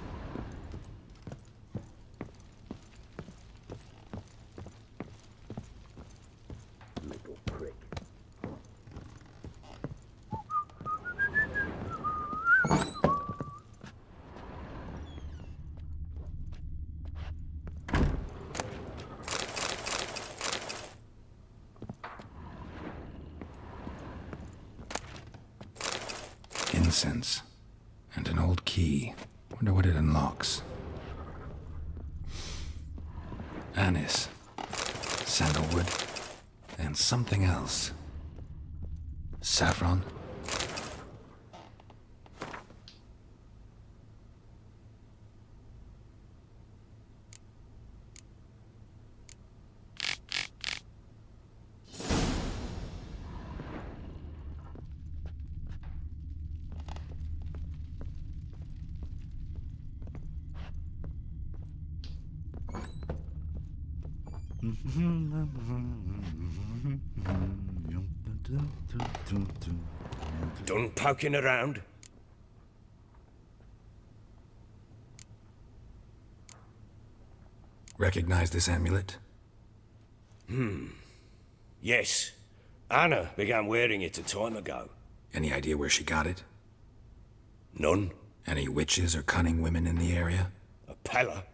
Little prick. Incense. And an old key. Wonder what it unlocks. Anise. Sandalwood. And something else. Saffron. Done poking around? Recognize this amulet? Yes. Anna began wearing it a time ago. Any idea where she got it? None. Any witches or cunning women in the area? A Pella.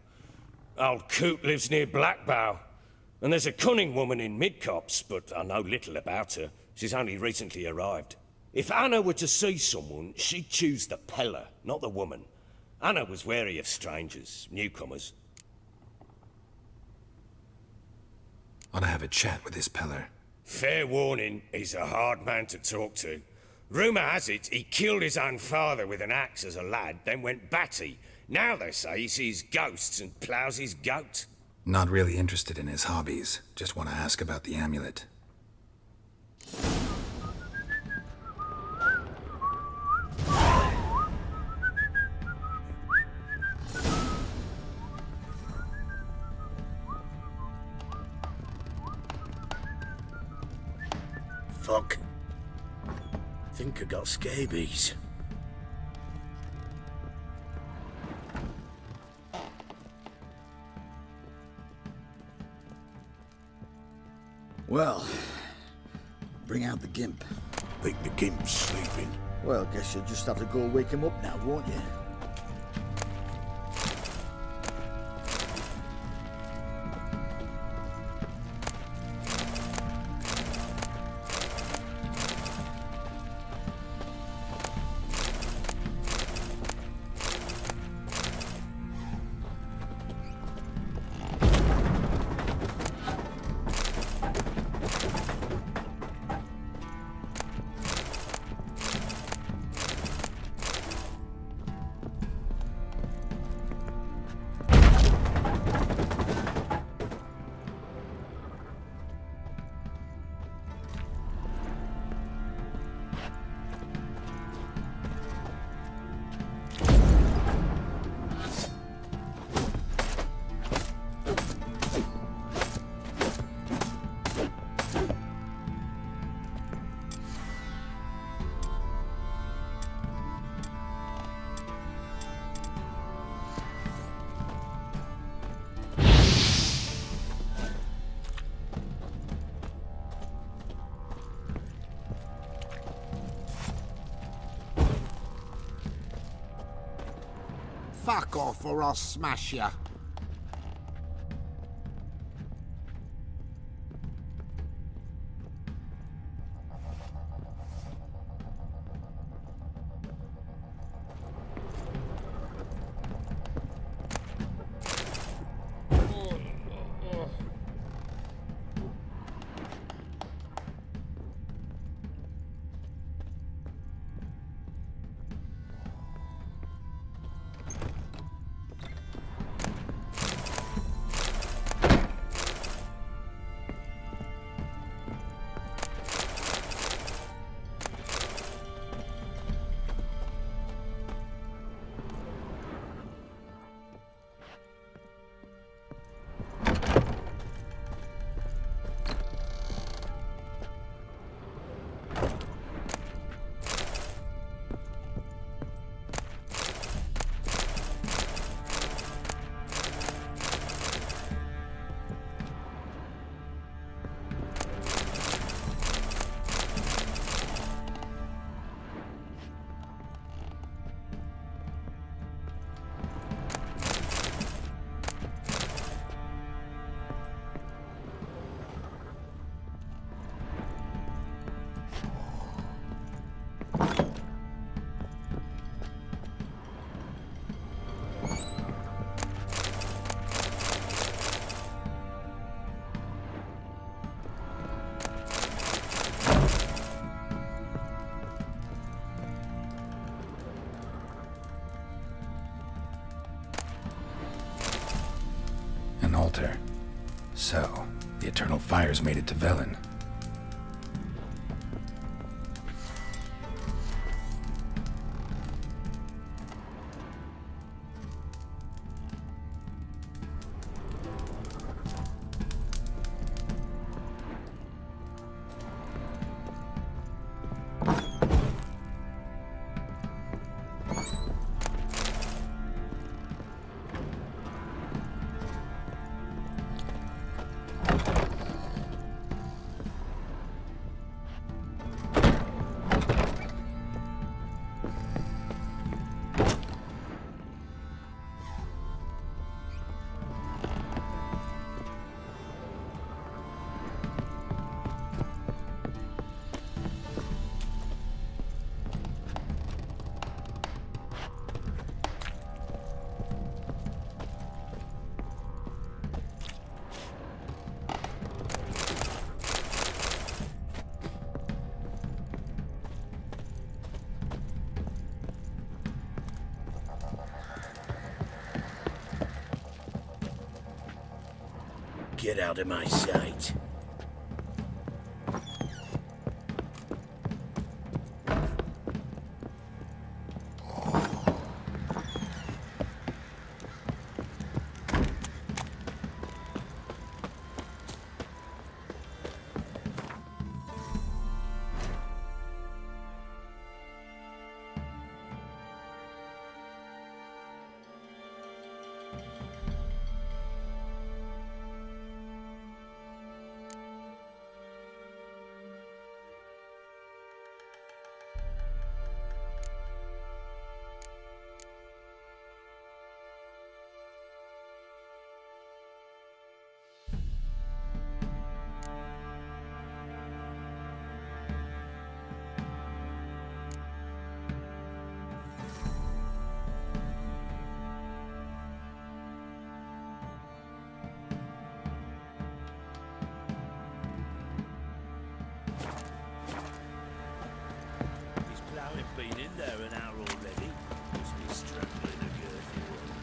Old Coot lives near Blackbow. And there's a cunning woman in Midcopse, but I know little about her. She's only recently arrived. If Anna were to see someone, she'd choose the Pella, not the woman. Anna was wary of strangers, newcomers. Ought to have a chat with this Peller. Fair warning, he's a hard man to talk to. Rumour has it he killed his own father with an axe as a lad, then went batty. Now they say he sees ghosts and ploughs his goat. Not really interested in his hobbies. Just want to ask about the amulet. Fuck. Think I got scabies. Well, bring out the gimp. Think the gimp's sleeping. Well, guess you'll just have to go wake him up now, won't you? Fuck off or I'll smash ya. An altar. So, the Eternal Fires made it to Velen. Get out of my sight. Been in there an hour already. Must be strangling a girthy one.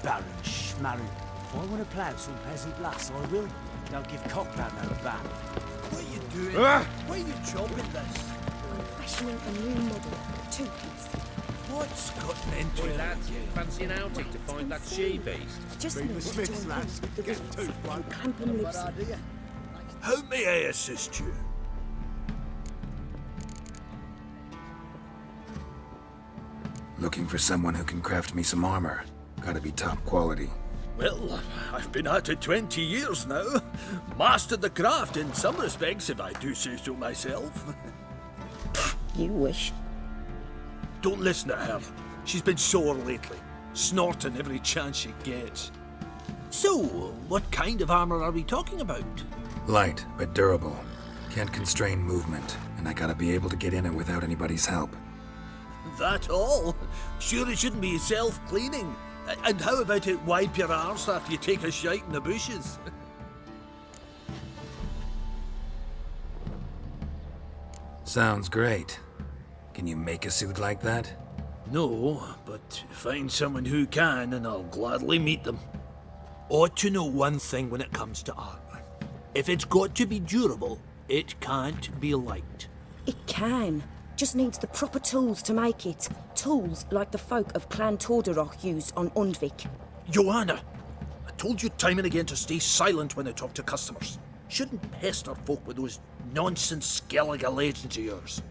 Baron Schmarren. If I want to plough some peasant lass, I will. Don't give Cockman no ban. What are you doing? Why are you chopping this? I'm fashioning a new model. Two-piece. What's gotten into Boy, it? lads, fancy an outing to find that she-beast? Just Bring the managed to Smiths, join lads. hands with the Get Reds to one. and clamp 'em loosely. How may I assist you? Looking for someone who can craft me some armor. Gotta be top quality. Well, I've been at it 20 years now. Mastered the craft in some respects, if I do say so myself. You wish. Don't listen to her. She's been sore lately, snorting every chance she gets. So, what kind of armor are we talking about? Light, but durable. Can't constrain movement, and I gotta be able to get in it without anybody's help. That all? Sure it shouldn't be self-cleaning. And how about it wipe your arse after you take a shite in the bushes? Sounds great. Can you make a suit like that? No, but find someone who can and I'll gladly meet them. Ought to know one thing when it comes to armor. If it's got to be durable, it can't be light. It can. Just needs the proper tools to make it. Tools like the folk of Clan Tordarroch used on Undvik. Joanna, I told you time and again to stay silent when I talk to customers. Shouldn't pester folk with those nonsense Skellige legends of yours.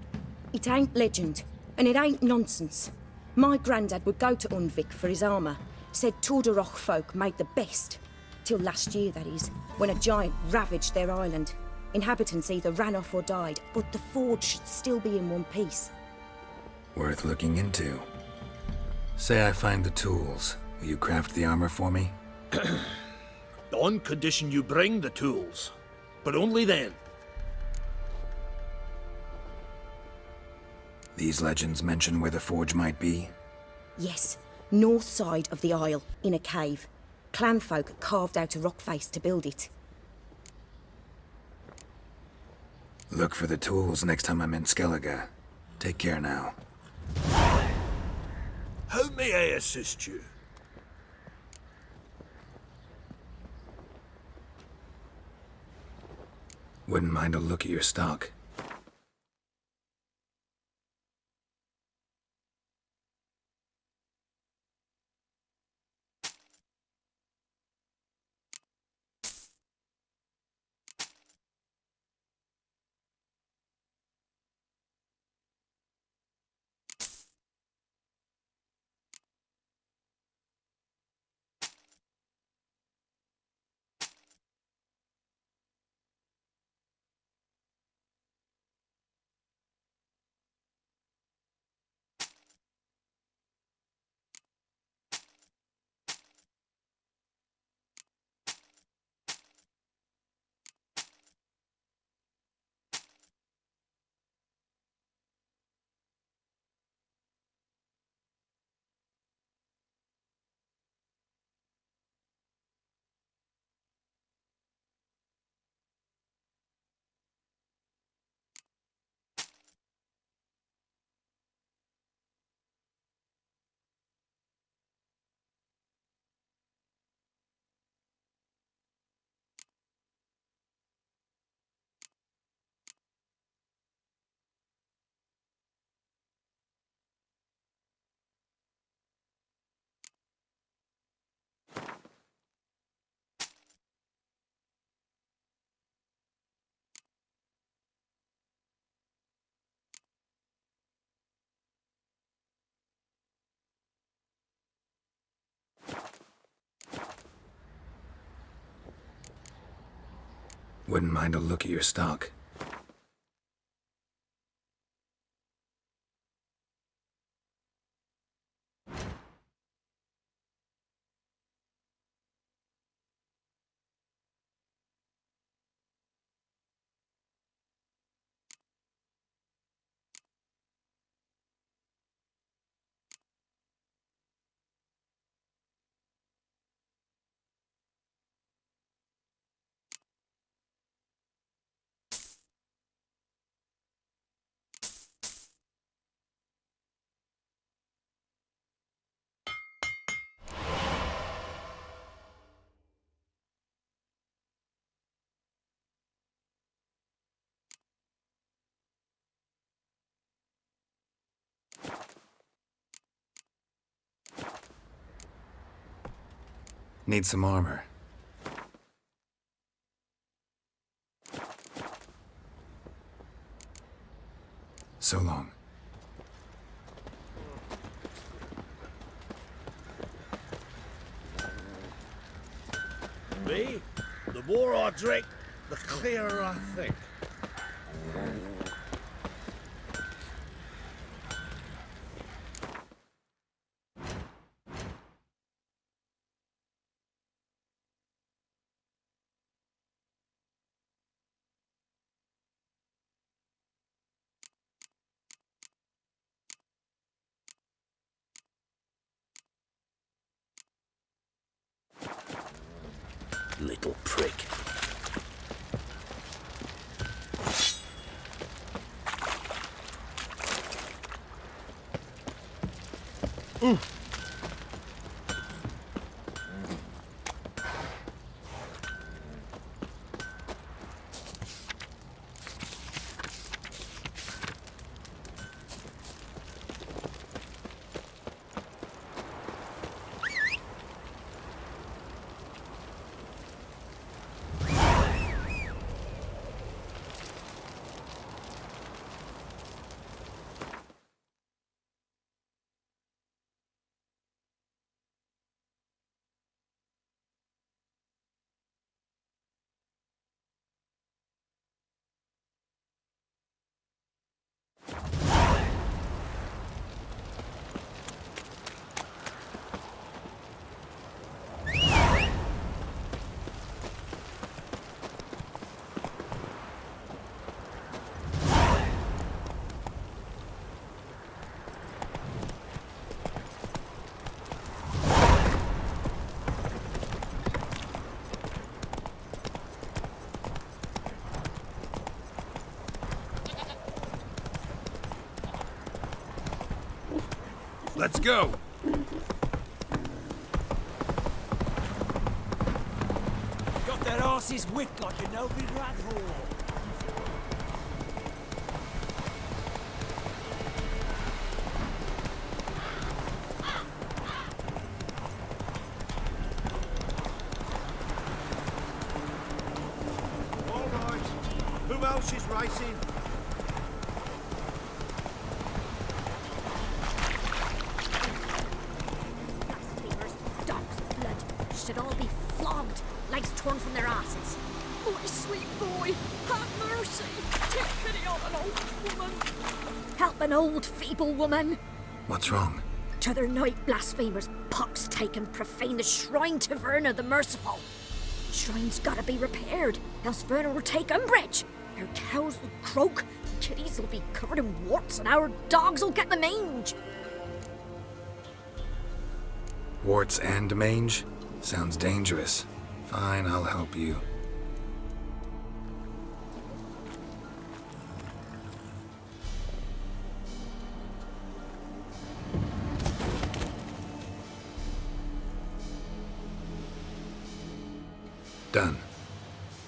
It ain't legend, and it ain't nonsense. My granddad would go to Undvik for his armour. Said Tordarroch folk made the best. Till last year, that is, when a giant ravaged their island. Inhabitants either ran off or died, but the forge should still be in one piece. Worth looking into. Say I find the tools. Will you craft the armor for me? On condition you bring the tools. But only then. These legends mention where the forge might be? Yes, north side of the isle, in a cave. Clanfolk carved out a rock face to build it. Look for the tools next time I'm in Skellige. Take care now. How may I assist you? Wouldn't mind a look at your stock. Wouldn't mind a look at your stock. Need some armor. So long. Me, the more I drink, the clearer I think. Little prick. Let's go. Got that arse's whipped like a no-big rat hole. All right. Who else is racing? Should all be flogged, legs torn from their asses. My sweet boy, have mercy. Take pity on an old woman. Help an old, feeble woman. What's wrong? T'other night, blasphemers, pox taken, profane the shrine to Verna the Merciful. Shrine's gotta be repaired, else Verna will take umbrage. Our cows will croak, kitties will be covered in warts, and our dogs will get the mange. Warts and mange? Sounds dangerous. Fine, I'll help you. Done.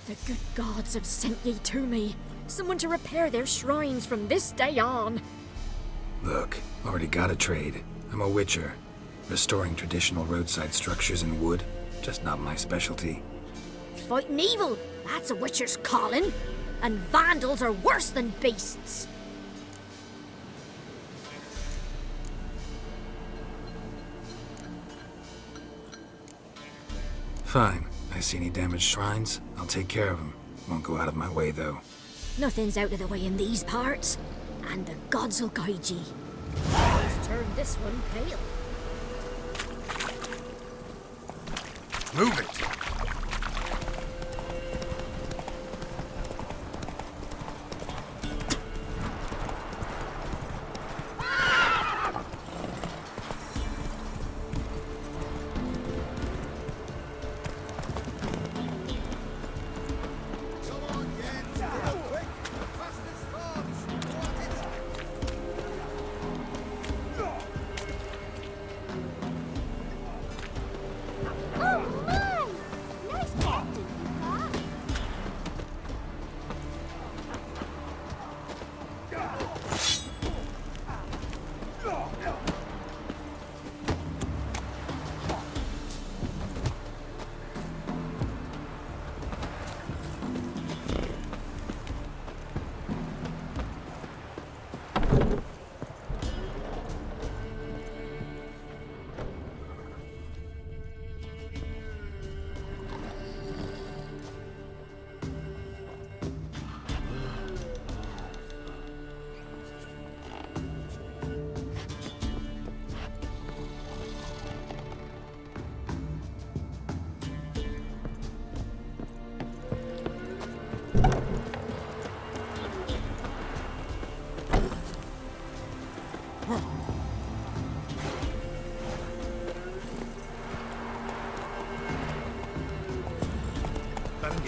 The good gods have sent ye to me. Someone to repair their shrines from this day on. Look, already got a trade. I'm a witcher. Restoring traditional roadside structures in wood, just not my specialty. Fighting evil, that's a witcher's calling. And vandals are worse than beasts. Fine. I see any damaged shrines, I'll take care of them. Won't go out of my way, though. Nothing's out of the way in these parts. And the gods will guide ye. Just turn this one pale. Move it!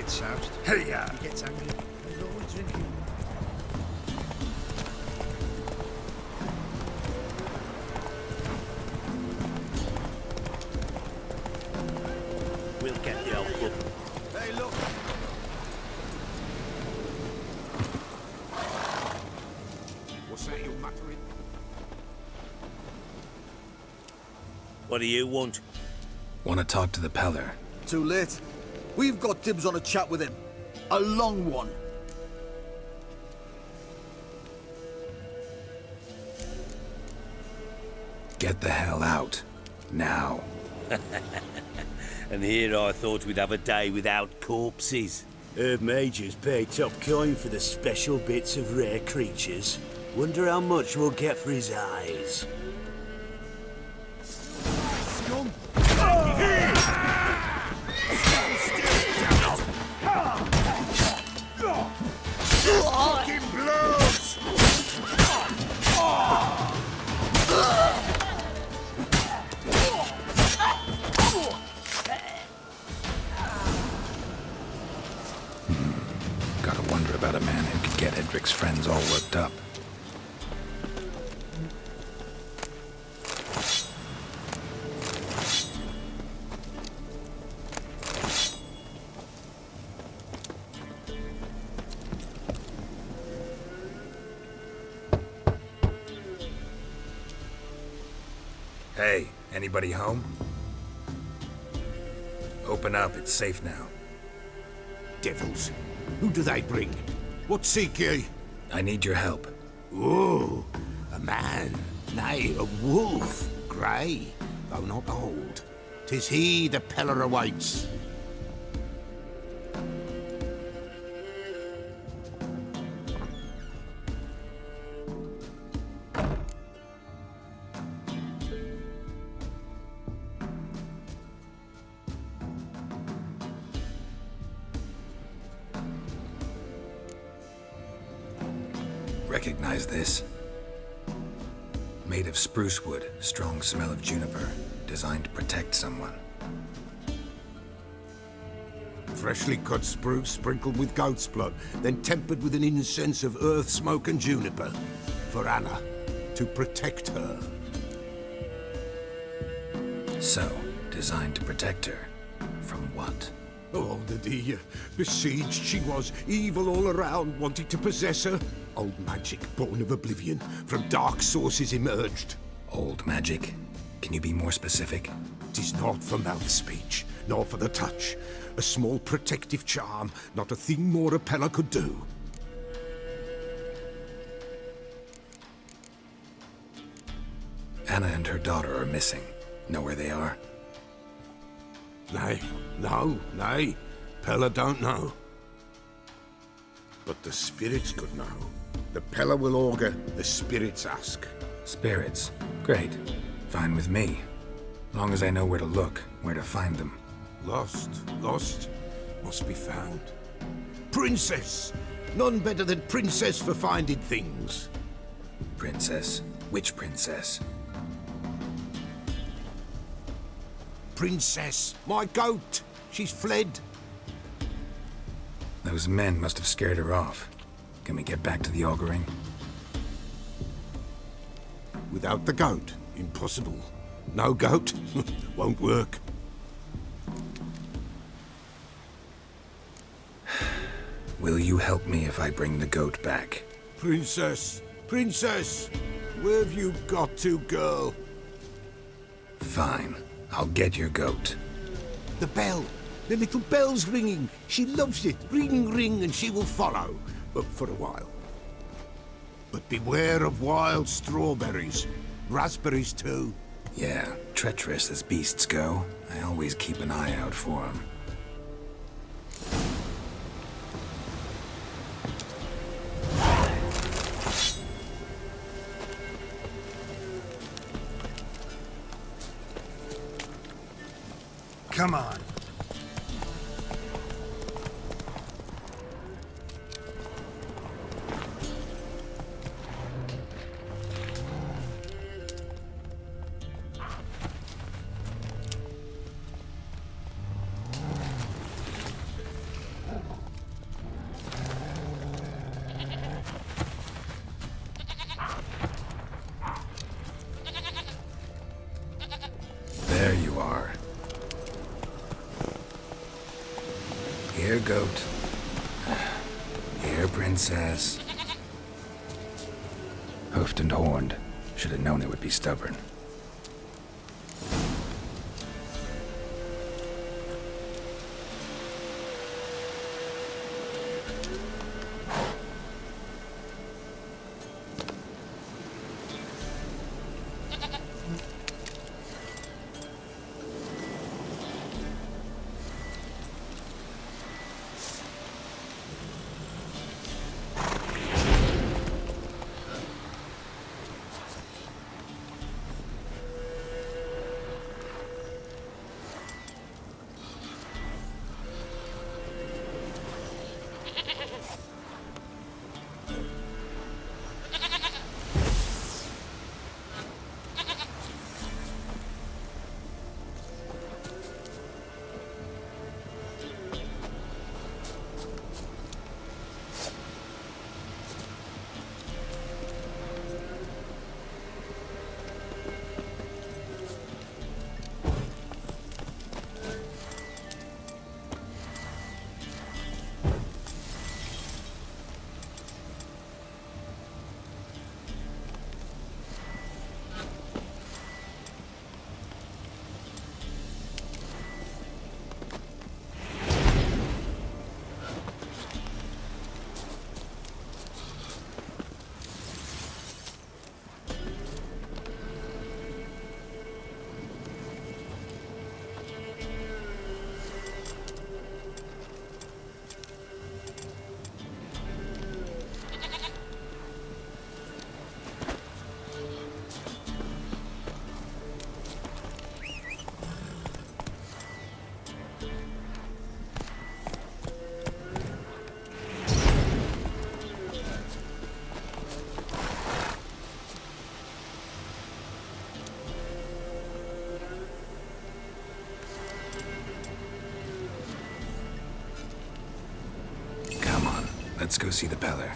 gets soused. Hey, He gets angry. He's always drinking. We'll get the old club. Hey, look. What's that you're muttering? What do you want? Want to talk to the Peller? Too late. We've got dibs on a chat with him. A long one. Get the hell out. Now. And here I thought we'd have a day without corpses. Herb Major's paid top coin for the special bits of rare creatures. Wonder how much we'll get for his eyes. Scum. Fucking blows! Gotta wonder about a man who could get Edric's friends all worked up. Hey, anybody home? Open up, it's safe now. Devils. Who do they bring? What seek ye? I need your help. Oh, a man. Nay, a wolf. Grey, though not old. 'Tis he the Peller awaits. Recognize this? Made of spruce wood, strong smell of juniper, designed to protect someone. Freshly cut spruce sprinkled with goat's blood, then tempered with an incense of earth, smoke and juniper. For Anna, to protect her. So, designed to protect her. From what? Oh, the dear. Besieged she was, evil all around, wanting to possess her. Old magic, born of oblivion, from dark sources emerged. Old magic? Can you be more specific? 'Tis not for mouth speech, nor for the touch. A small protective charm, not a thing more a Peller could do. Anna and her daughter are missing. Know where they are? Nay, nay. Peller don't know. But the spirits could know. The Peller will augur, the spirits ask. Spirits? Great. Fine with me. Long as I know where to look, where to find them. Lost, must be found. Princess! None better than Princess for finding things. Princess? Which princess? Princess, my goat! She's fled. Those men must have scared her off. Can we get back to the auguring? Without the goat, impossible. No goat, won't work. Will you help me if I bring the goat back? Princess, where have you got to, girl? Fine. I'll get your goat. The bell. The little bell's ringing. She loves it. Ring, ring, and she will follow. But for a while. But beware of wild strawberries. Raspberries, too. Yeah, treacherous as beasts go. I always keep an eye out for them. Come on. you are. Here, goat. Here, princess. Hoofed and horned. Should have known it would be stubborn. Let's go see the Peller.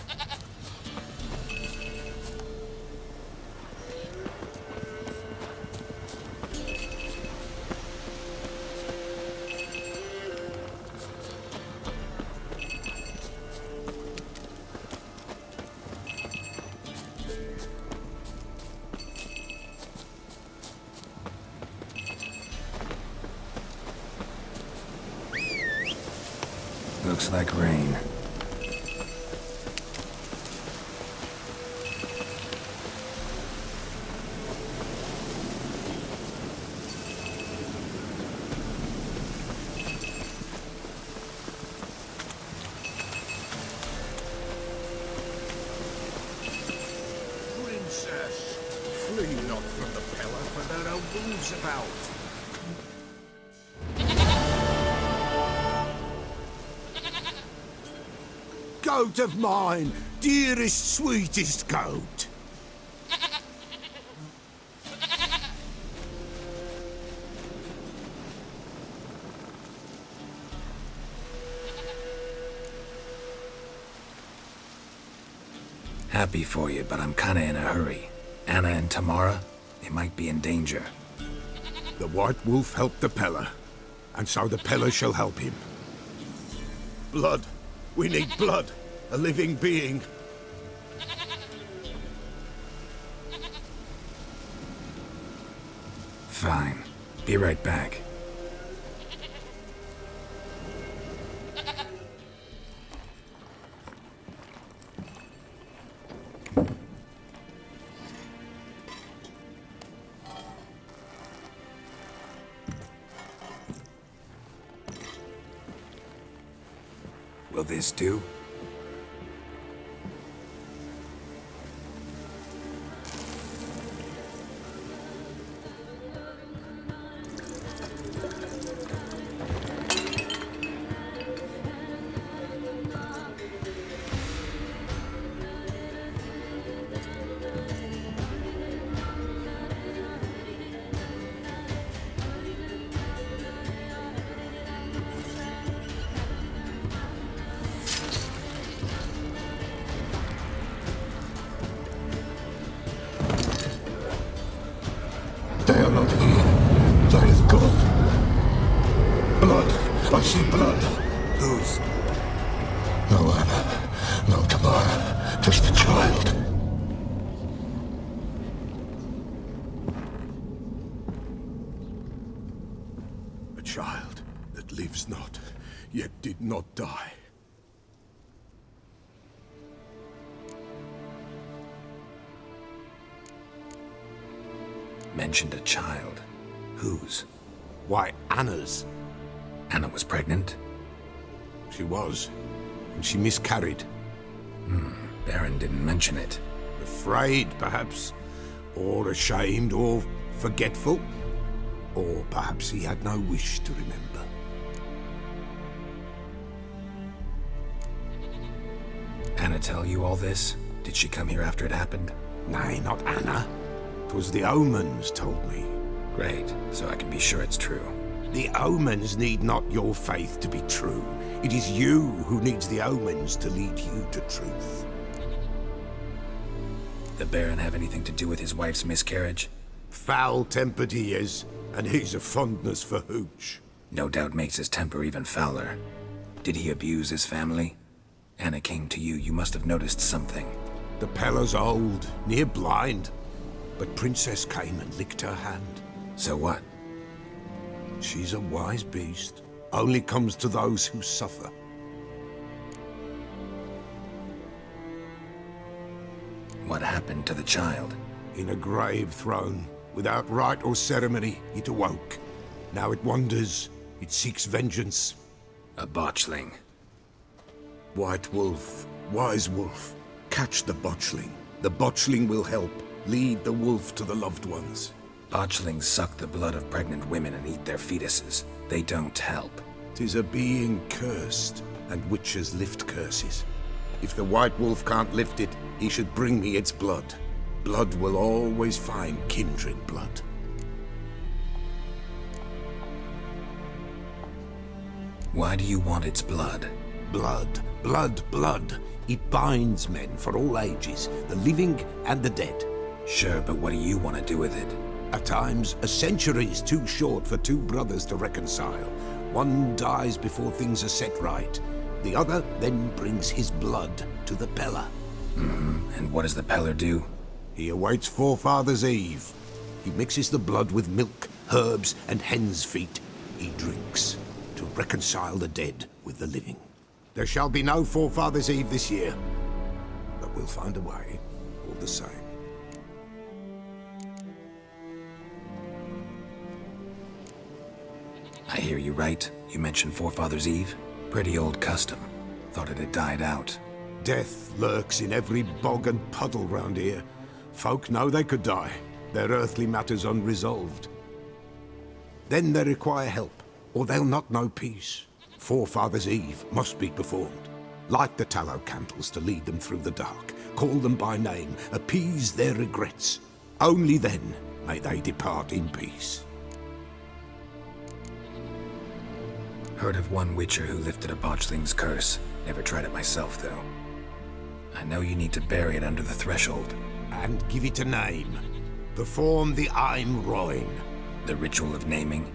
Looks like rain. Princess, flee not from the Peller, for there are wolves about. Goat of mine, dearest, sweetest goat. Happy for you, but I'm kinda in a hurry. Anna and Tamara, they might be in danger. The White Wolf helped the Peller, and so the Peller shall help him. Blood. We need blood. A living being. Fine. Be right back. Will this do? They are not here. There is blood. Blood. I see blood. Whose? No Anna. No Tamara. Just the child. A child that lives not, yet did not die. Mentioned a child. Whose? Why, Anna's. Anna was pregnant? She was. And she miscarried. Baron didn't mention it. Afraid, perhaps. Or ashamed, or forgetful. Or perhaps he had no wish to remember. Anna tell you all this? Did she come here after it happened? Nay, not Anna. 'Twas the omens told me. Great, so I can be sure it's true. The omens need not your faith to be true. It is you who needs the omens to lead you to truth. The Baron have anything to do with his wife's miscarriage? Foul-tempered he is, and he's a fondness for hooch. No doubt makes his temper even fouler. Did he abuse his family? Anna came to you, you must have noticed something. The Pella's old, near blind. But Princess came and licked her hand. So what? She's a wise beast. Only comes to those who suffer. What happened to the child? In a grave thrown. Without rite or ceremony, it awoke. Now it wanders. It seeks vengeance. A botchling. White wolf, wise wolf. Catch the botchling. The botchling will help. Lead the wolf to the loved ones. Botchlings suck the blood of pregnant women and eat their fetuses. They don't help. 'Tis a being cursed, and witches lift curses. If the white wolf can't lift it, he should bring me its blood. Blood will always find kindred blood. Why do you want its blood? Blood, blood, blood. It binds men for all ages, the living and the dead. Sure, but what do you want to do with it? At times, a century is too short for two brothers to reconcile. One dies before things are set right. The other then brings his blood to the Pella. And what does the Peller do? He awaits Forefathers' Eve. He mixes the blood with milk, herbs, and hen's feet. He drinks to reconcile the dead with the living. There shall be no Forefathers' Eve this year. But we'll find a way, all the same. I hear you right. You mentioned Forefathers' Eve? Pretty old custom. Thought it had died out. Death lurks in every bog and puddle round here. Folk know they could die, their earthly matters unresolved. Then they require help, or they'll not know peace. Forefathers' Eve must be performed. Light the tallow candles to lead them through the dark. Call them by name, appease their regrets. Only then may they depart in peace. Heard of one witcher who lifted a botchling's curse. Never tried it myself, though. I know you need to bury it under the threshold. And give it a name. Perform the Aim Roin. The ritual of naming?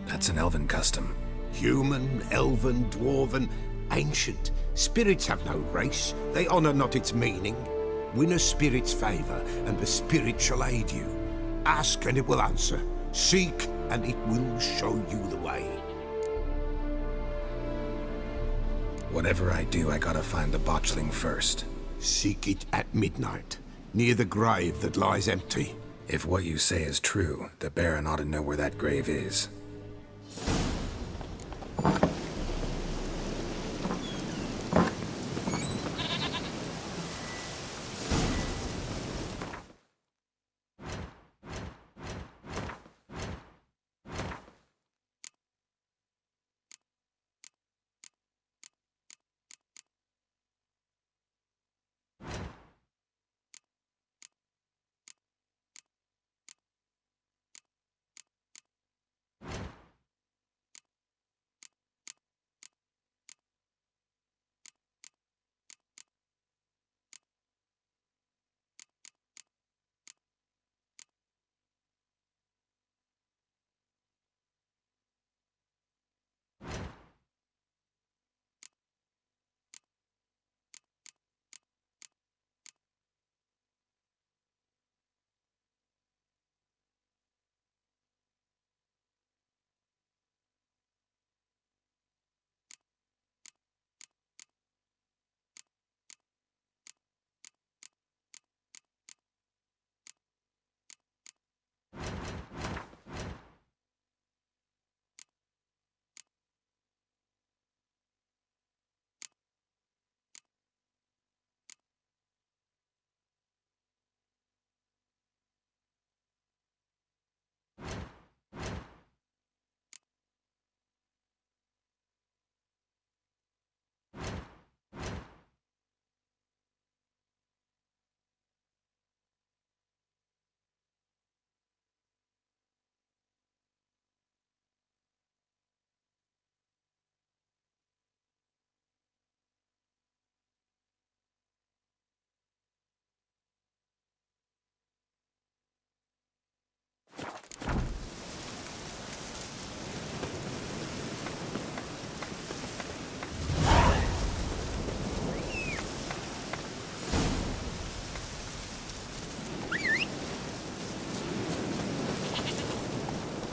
That's an elven custom. Human, elven, dwarven, ancient. Spirits have no race. They honor not its meaning. Win a spirit's favor, and the spirit shall aid you. Ask, and it will answer. Seek, and it will show you the way. Whatever I do, I gotta find the botchling first. Seek it at midnight, near the grave that lies empty. If what you say is true, the Baron ought to know where that grave is.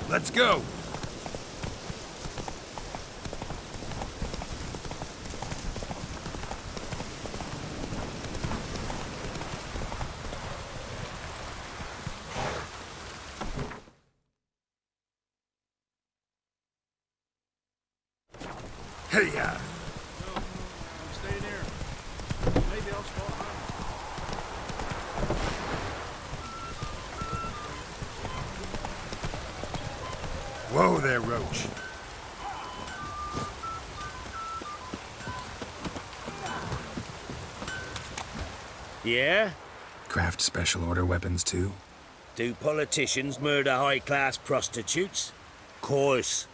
Let's go! Hey, yeah. I'm staying here. Maybe I'll swap home. Whoa there, Roach. Yeah? Craft special order weapons too? Do politicians murder high-class prostitutes? Course.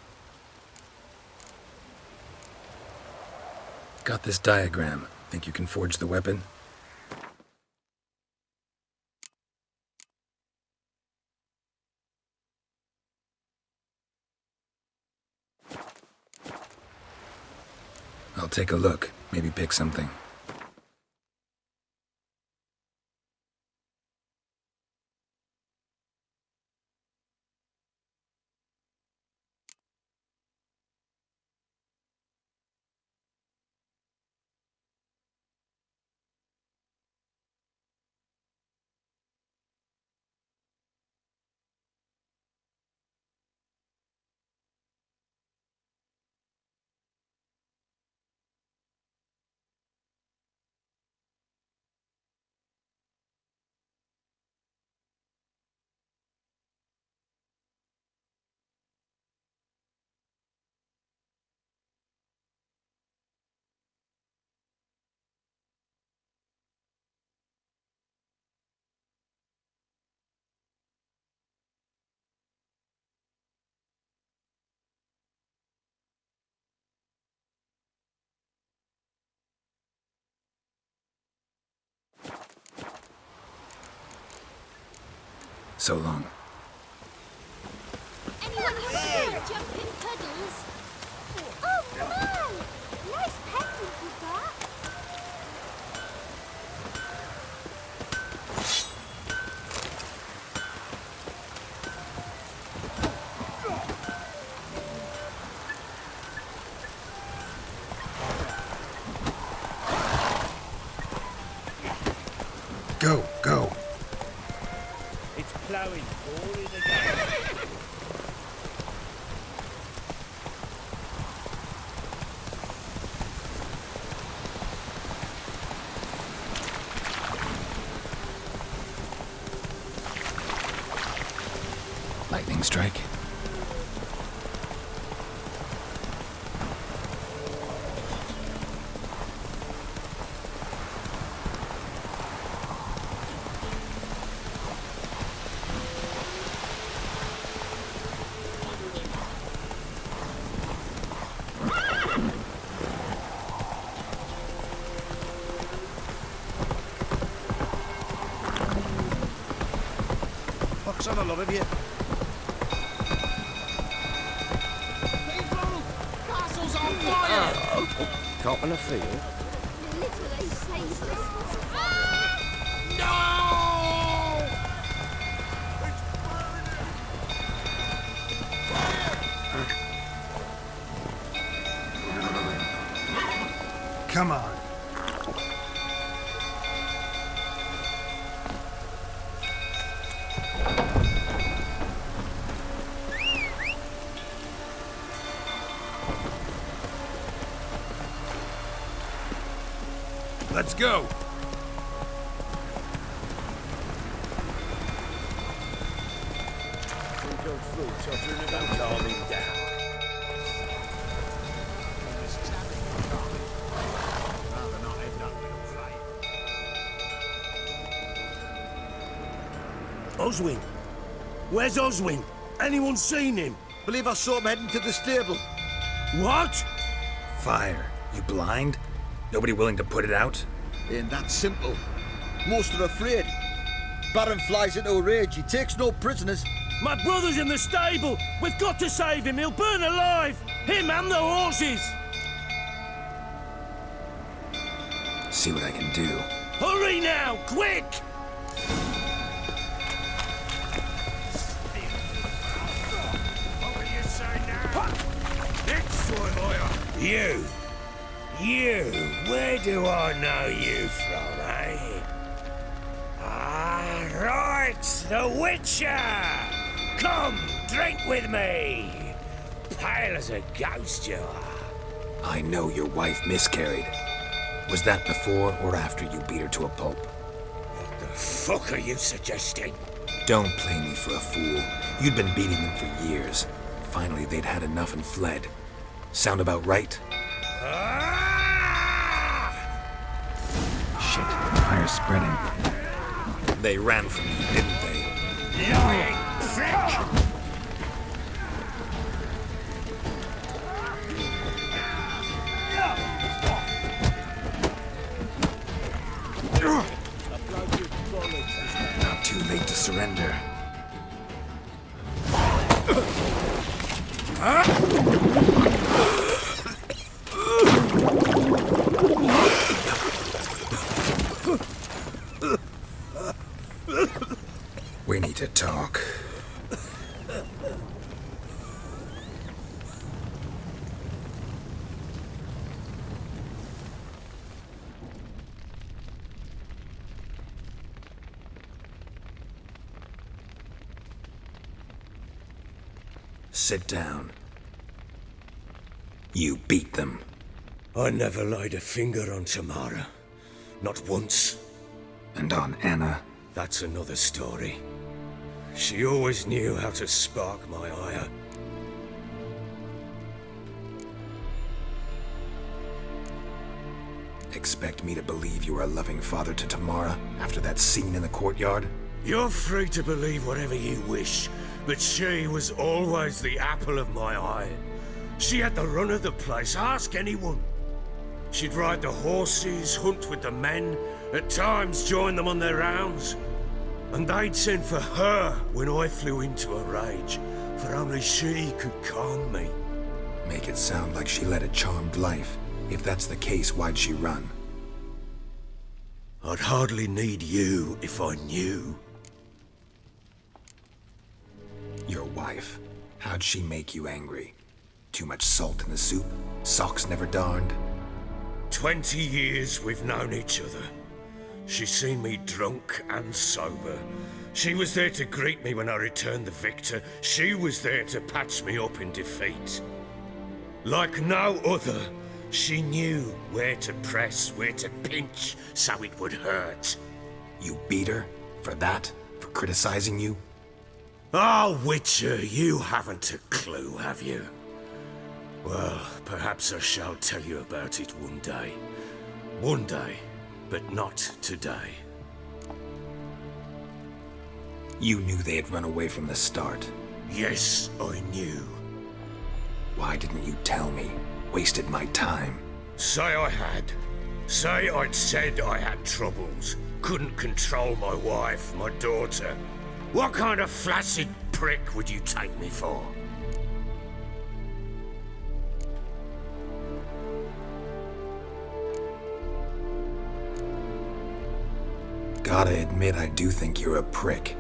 Got this diagram. Think you can forge the weapon? I'll take a look. Maybe pick something. So long. Anyone here jumping puddles? Oh, man! Nice pendant with that. Go, go. It's ploughing all in again. Lightning strike. Fuck's on a lot of you. Castle's on fire! Top of the field. Literally saves us. No! Come on. Let's go! Your fruits are doing about calming down. Oswin? Where's Oswin? Anyone seen him? Believe I saw him heading to the stable. What? Fire. You blind? Nobody willing to put it out? Ain't that simple. Most are afraid. Baron flies into a rage. He takes no prisoners. My brother's in the stable! We've got to save him! He'll burn alive! Him and the horses! See what I can do. Hurry now! Quick! You! You! Where do I know you from, eh? Ah, right! The Witcher! Come, drink with me! Pale as a ghost you are. I know your wife miscarried. Was that before or after you beat her to a pulp? What the fuck are you suggesting? Don't play me for a fool. You'd been beating them for years. Finally, they'd had enough and fled. Sound about right? Shit, fire's spreading. They ran from you, didn't they? Lying prick! Not too late to surrender. We need to talk. Sit down. You beat them. I never laid a finger on Tamara. Not once. And on Anna? That's another story. She always knew how to spark my ire. Expect me to believe you were a loving father to Tamara after that scene in the courtyard? You're free to believe whatever you wish, but she was always the apple of my eye. She had the run of the place, ask anyone. She'd ride the horses, hunt with the men, at times join them on their rounds. And they'd send for her when I flew into a rage, for only she could calm me. Make it sound like she led a charmed life. If that's the case, why'd she run? I'd hardly need you if I knew. Your wife. How'd she make you angry? Too much salt in the soup? Socks never darned? 20 years we've known each other. She's seen me drunk and sober. She was there to greet me when I returned the victor. She was there to patch me up in defeat. Like no other, she knew where to press, where to pinch, so it would hurt. You beat her? For that? For criticizing you? Oh, Witcher, you haven't a clue, have you? Well, perhaps I shall tell you about it one day. One day, but not today. You knew they had run away from the start. Yes, I knew. Why didn't you tell me? Wasted my time. Say I had. Say I'd said I had troubles. Couldn't control my wife, my daughter. What kind of flaccid prick would you take me for? Gotta admit, I do think you're a prick.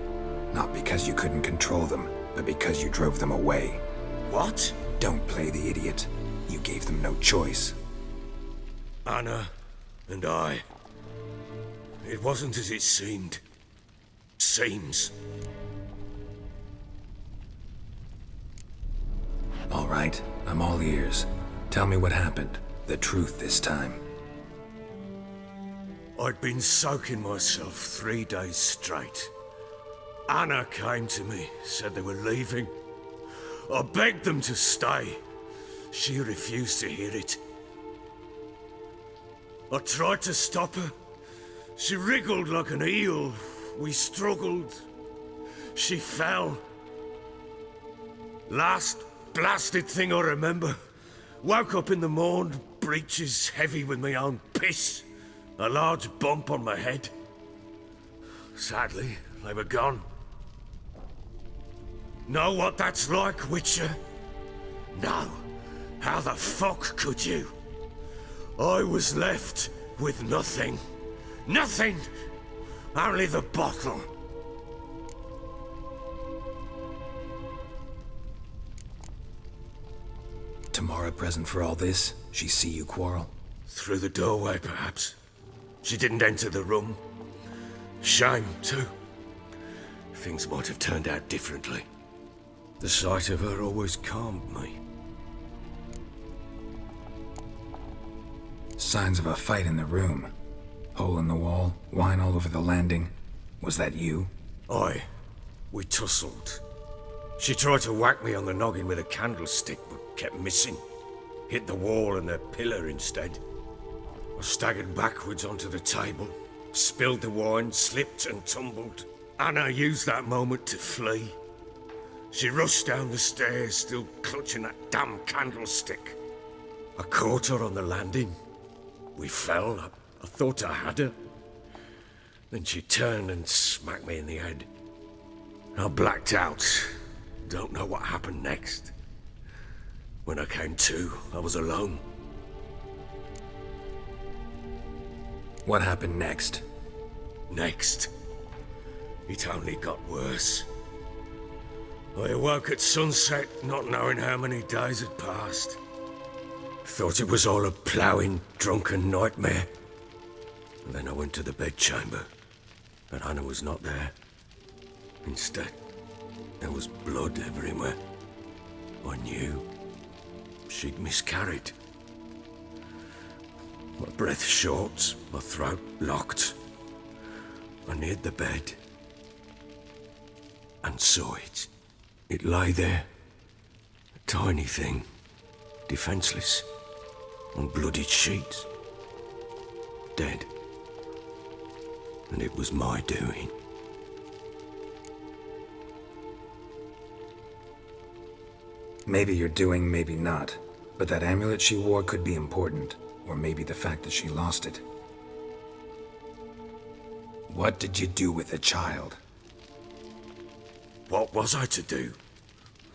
Not because you couldn't control them, but because you drove them away. What? Don't play the idiot. You gave them no choice. Anna and I. It wasn't as it seemed. Seems. All right, I'm all ears. Tell me what happened. The truth this time. I'd been soaking myself 3 days straight. Anna came to me, said they were leaving. I begged them to stay. She refused to hear it. I tried to stop her. She wriggled like an eel. We struggled. She fell. Last blasted thing I remember. Woke up in the morn, breeches heavy with my own piss. A large bump on my head. Sadly, they were gone. Know what that's like, Witcher? No. How the fuck could you? I was left with nothing. Nothing! Only the bottle. Tamara present for all this? She see you quarrel? Through the doorway, perhaps. She didn't enter the room. Shame, too. Things might have turned out differently. The sight of her always calmed me. Signs of a fight in the room. Hole in the wall, wine all over the landing. Was that you? Aye. We tussled. She tried to whack me on the noggin with a candlestick, but kept missing. Hit the wall and the pillar instead. I staggered backwards onto the table, spilled the wine, slipped and tumbled. Anna used that moment to flee. She rushed down the stairs, still clutching that damn candlestick. I caught her on the landing. We fell. I thought I had her. Then she turned and smacked me in the head. I blacked out. Don't know what happened next. When I came to, I was alone. What happened next? Next? It only got worse. I awoke at sunset, not knowing how many days had passed. Thought it was all a ploughing, drunken nightmare. And then I went to the bedchamber, but Anna was not there. Instead, there was blood everywhere. I knew she'd miscarried. My breath short, my throat locked. I neared the bed and saw it. It lay there, a tiny thing, defenseless, on bloodied sheets, dead. And it was my doing. Maybe you're doing, maybe not. But that amulet she wore could be important. Or maybe the fact that she lost it. What did you do with the child? What was I to do?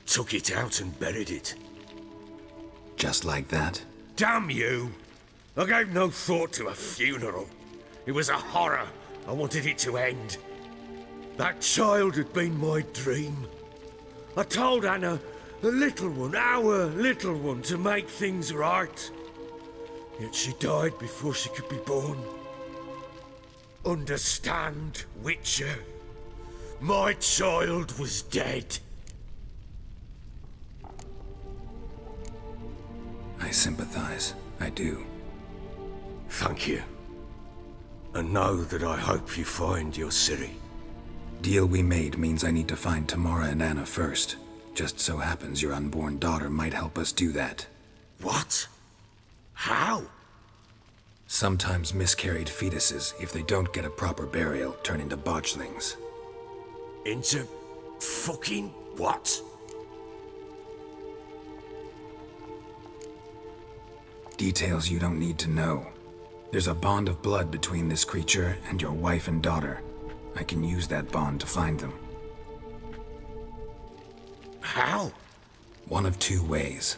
Took it out and buried it. Just like that? Damn you! I gave no thought to a funeral. It was a horror. I wanted it to end. That child had been my dream. I told Anna, the little one, our little one, to make things right. Yet she died before she could be born. Understand, Witcher? My child was dead. I sympathize. I do. Thank you. And know that I hope you find your Ciri. Deal we made means I need to find Tamara and Anna first. Just so happens your unborn daughter might help us do that. What? How? Sometimes miscarried fetuses, if they don't get a proper burial, turn into botchlings. Into fucking what? Details you don't need to know. There's a bond of blood between this creature and your wife and daughter. I can use that bond to find them. How? One of two ways.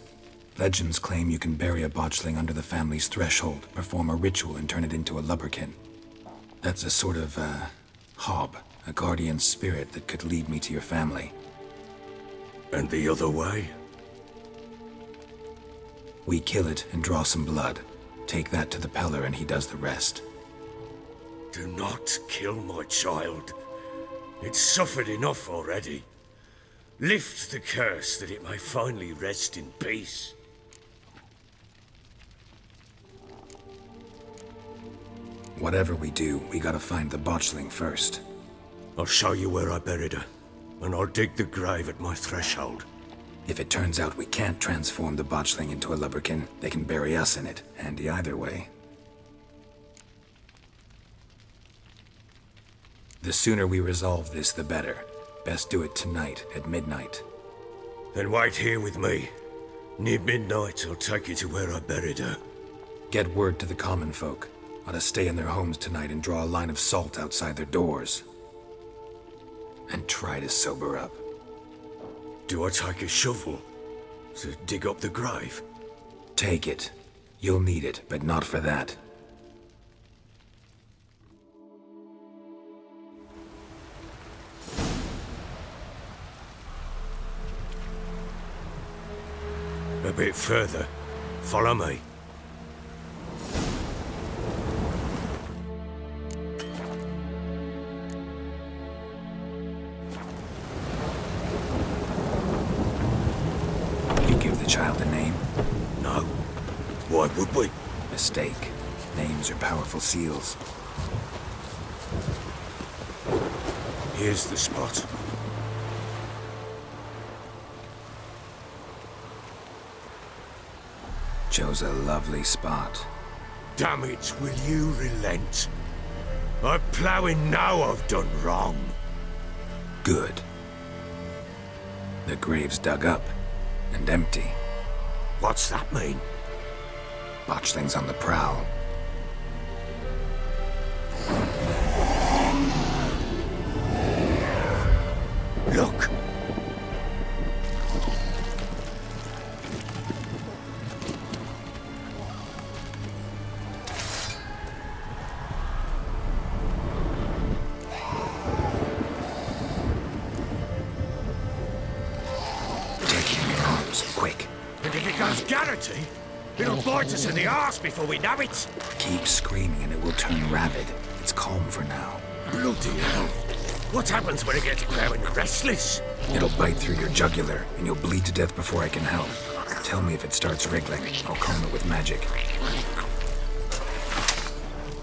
Legends claim you can bury a botchling under the family's threshold, perform a ritual, and turn it into a lubberkin. That's a sort of, hob, a guardian spirit that could lead me to your family. And the other way? We kill it and draw some blood. Take that to the Peller and he does the rest. Do not kill my child. It's suffered enough already. Lift the curse that it may finally rest in peace. Whatever we do, we gotta find the botchling first. I'll show you where I buried her, and I'll dig the grave at my threshold. If it turns out we can't transform the botchling into a lubberkin, they can bury us in it. Handy either way. The sooner we resolve this, the better. Best do it tonight, at midnight. Then wait here with me. Near midnight, I'll take you to where I buried her. Get word to the common folk. Ought to stay in their homes tonight and draw a line of salt outside their doors. And try to sober up. Do I take a shovel to dig up the grave? Take it. You'll need it, but not for that. A bit further. Follow me. You give the child a name? No. Why would we? Mistake. Names are powerful seals. Here's the spot. Chose a lovely spot. Damn it, will you relent? I'm ploughing now I've done wrong. Good. The grave's dug up and empty. What's that mean? Botchling's on the prowl. Look! Quick. And if it goes Garrity, it'll bite us in the arse before we know it. Keep screaming and it will turn rabid. It's calm for now. Bloody hell. What happens when it gets blowing restless? It'll bite through your jugular and you'll bleed to death before I can help. Tell me if it starts wriggling. I'll calm it with magic.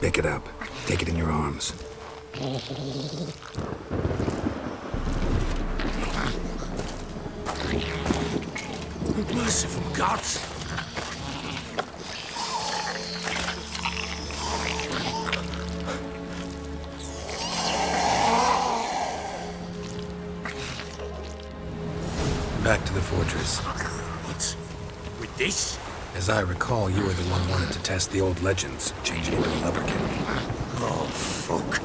Pick it up. Take it in your arms. Merciful gods! Back to the fortress. What? With this? As I recall, you were the one wanted to test the old legends, changing it into a lubricant. Oh, fuck.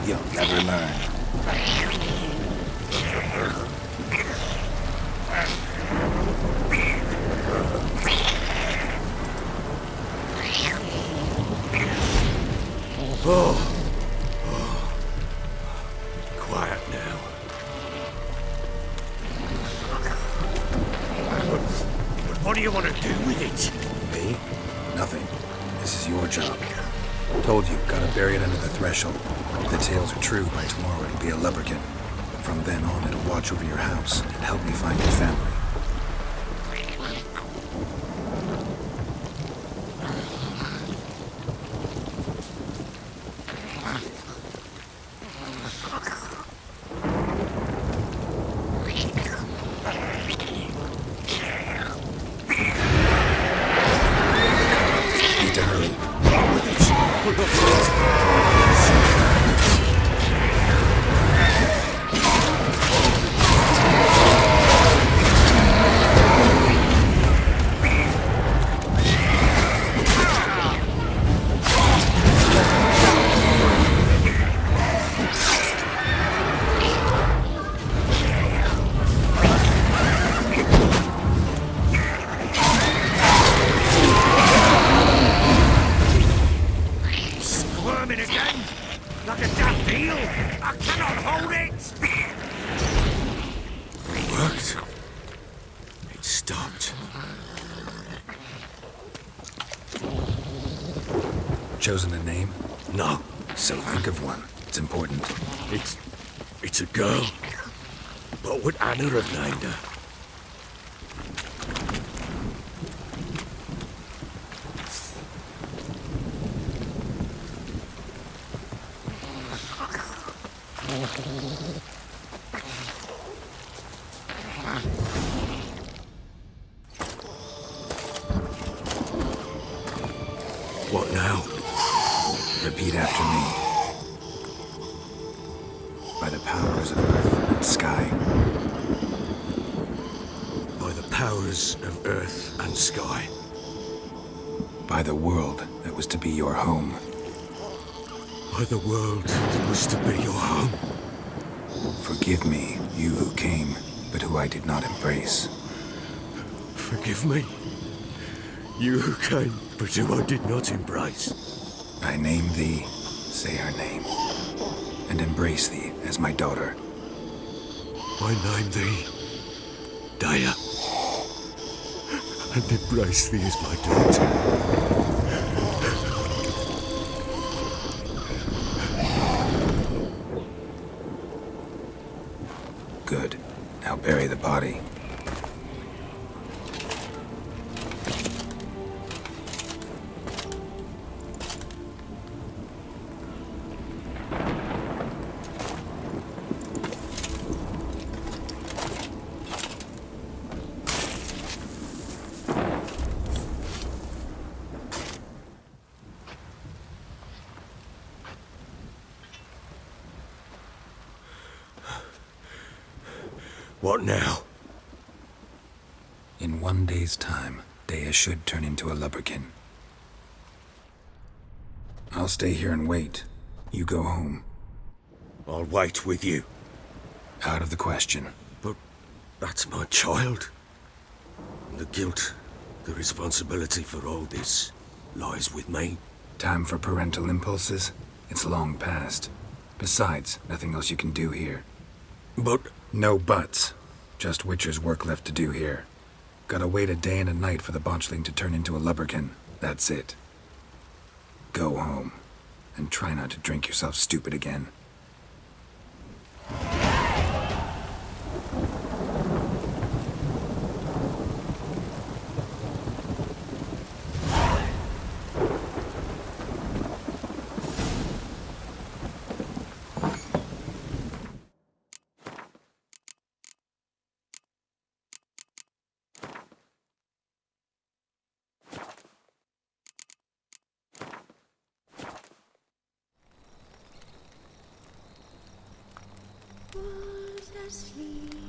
You'll never learn. Quiet now. But what do you want to do with it? Me? Nothing. This is your job. Told you, gotta bury it under the threshold. If the tales are true, by tomorrow it'll be a lubricant. From then on, it'll watch over your house and help me find your family. Need to hurry. chosen a name? No. So think of one. It's important. It's a girl. What would Anna have named her? What now? Repeat after me. By the powers of earth and sky. By the powers of earth and sky. By the world that was to be your home. By the world that was to be your home. Forgive me, you who came, but who I did not embrace. Forgive me. You who came, but who I did not embrace. I name thee, say her name, and embrace thee as my daughter. I name thee, Daya, and embrace thee as my daughter. Good. Now bury the body. What now? In 1 day's time, Daya should turn into a lubberkin. I'll stay here and wait. You go home. I'll wait with you. Out of the question. But that's my child. And the guilt, the responsibility for all this, lies with me. Time for parental impulses? It's long past. Besides, nothing else you can do here. But... No buts. Just Witcher's work left to do here. Gotta wait a day and a night for the botchling to turn into a lubberkin. That's it. Go home. And try not to drink yourself stupid again. Was asleep.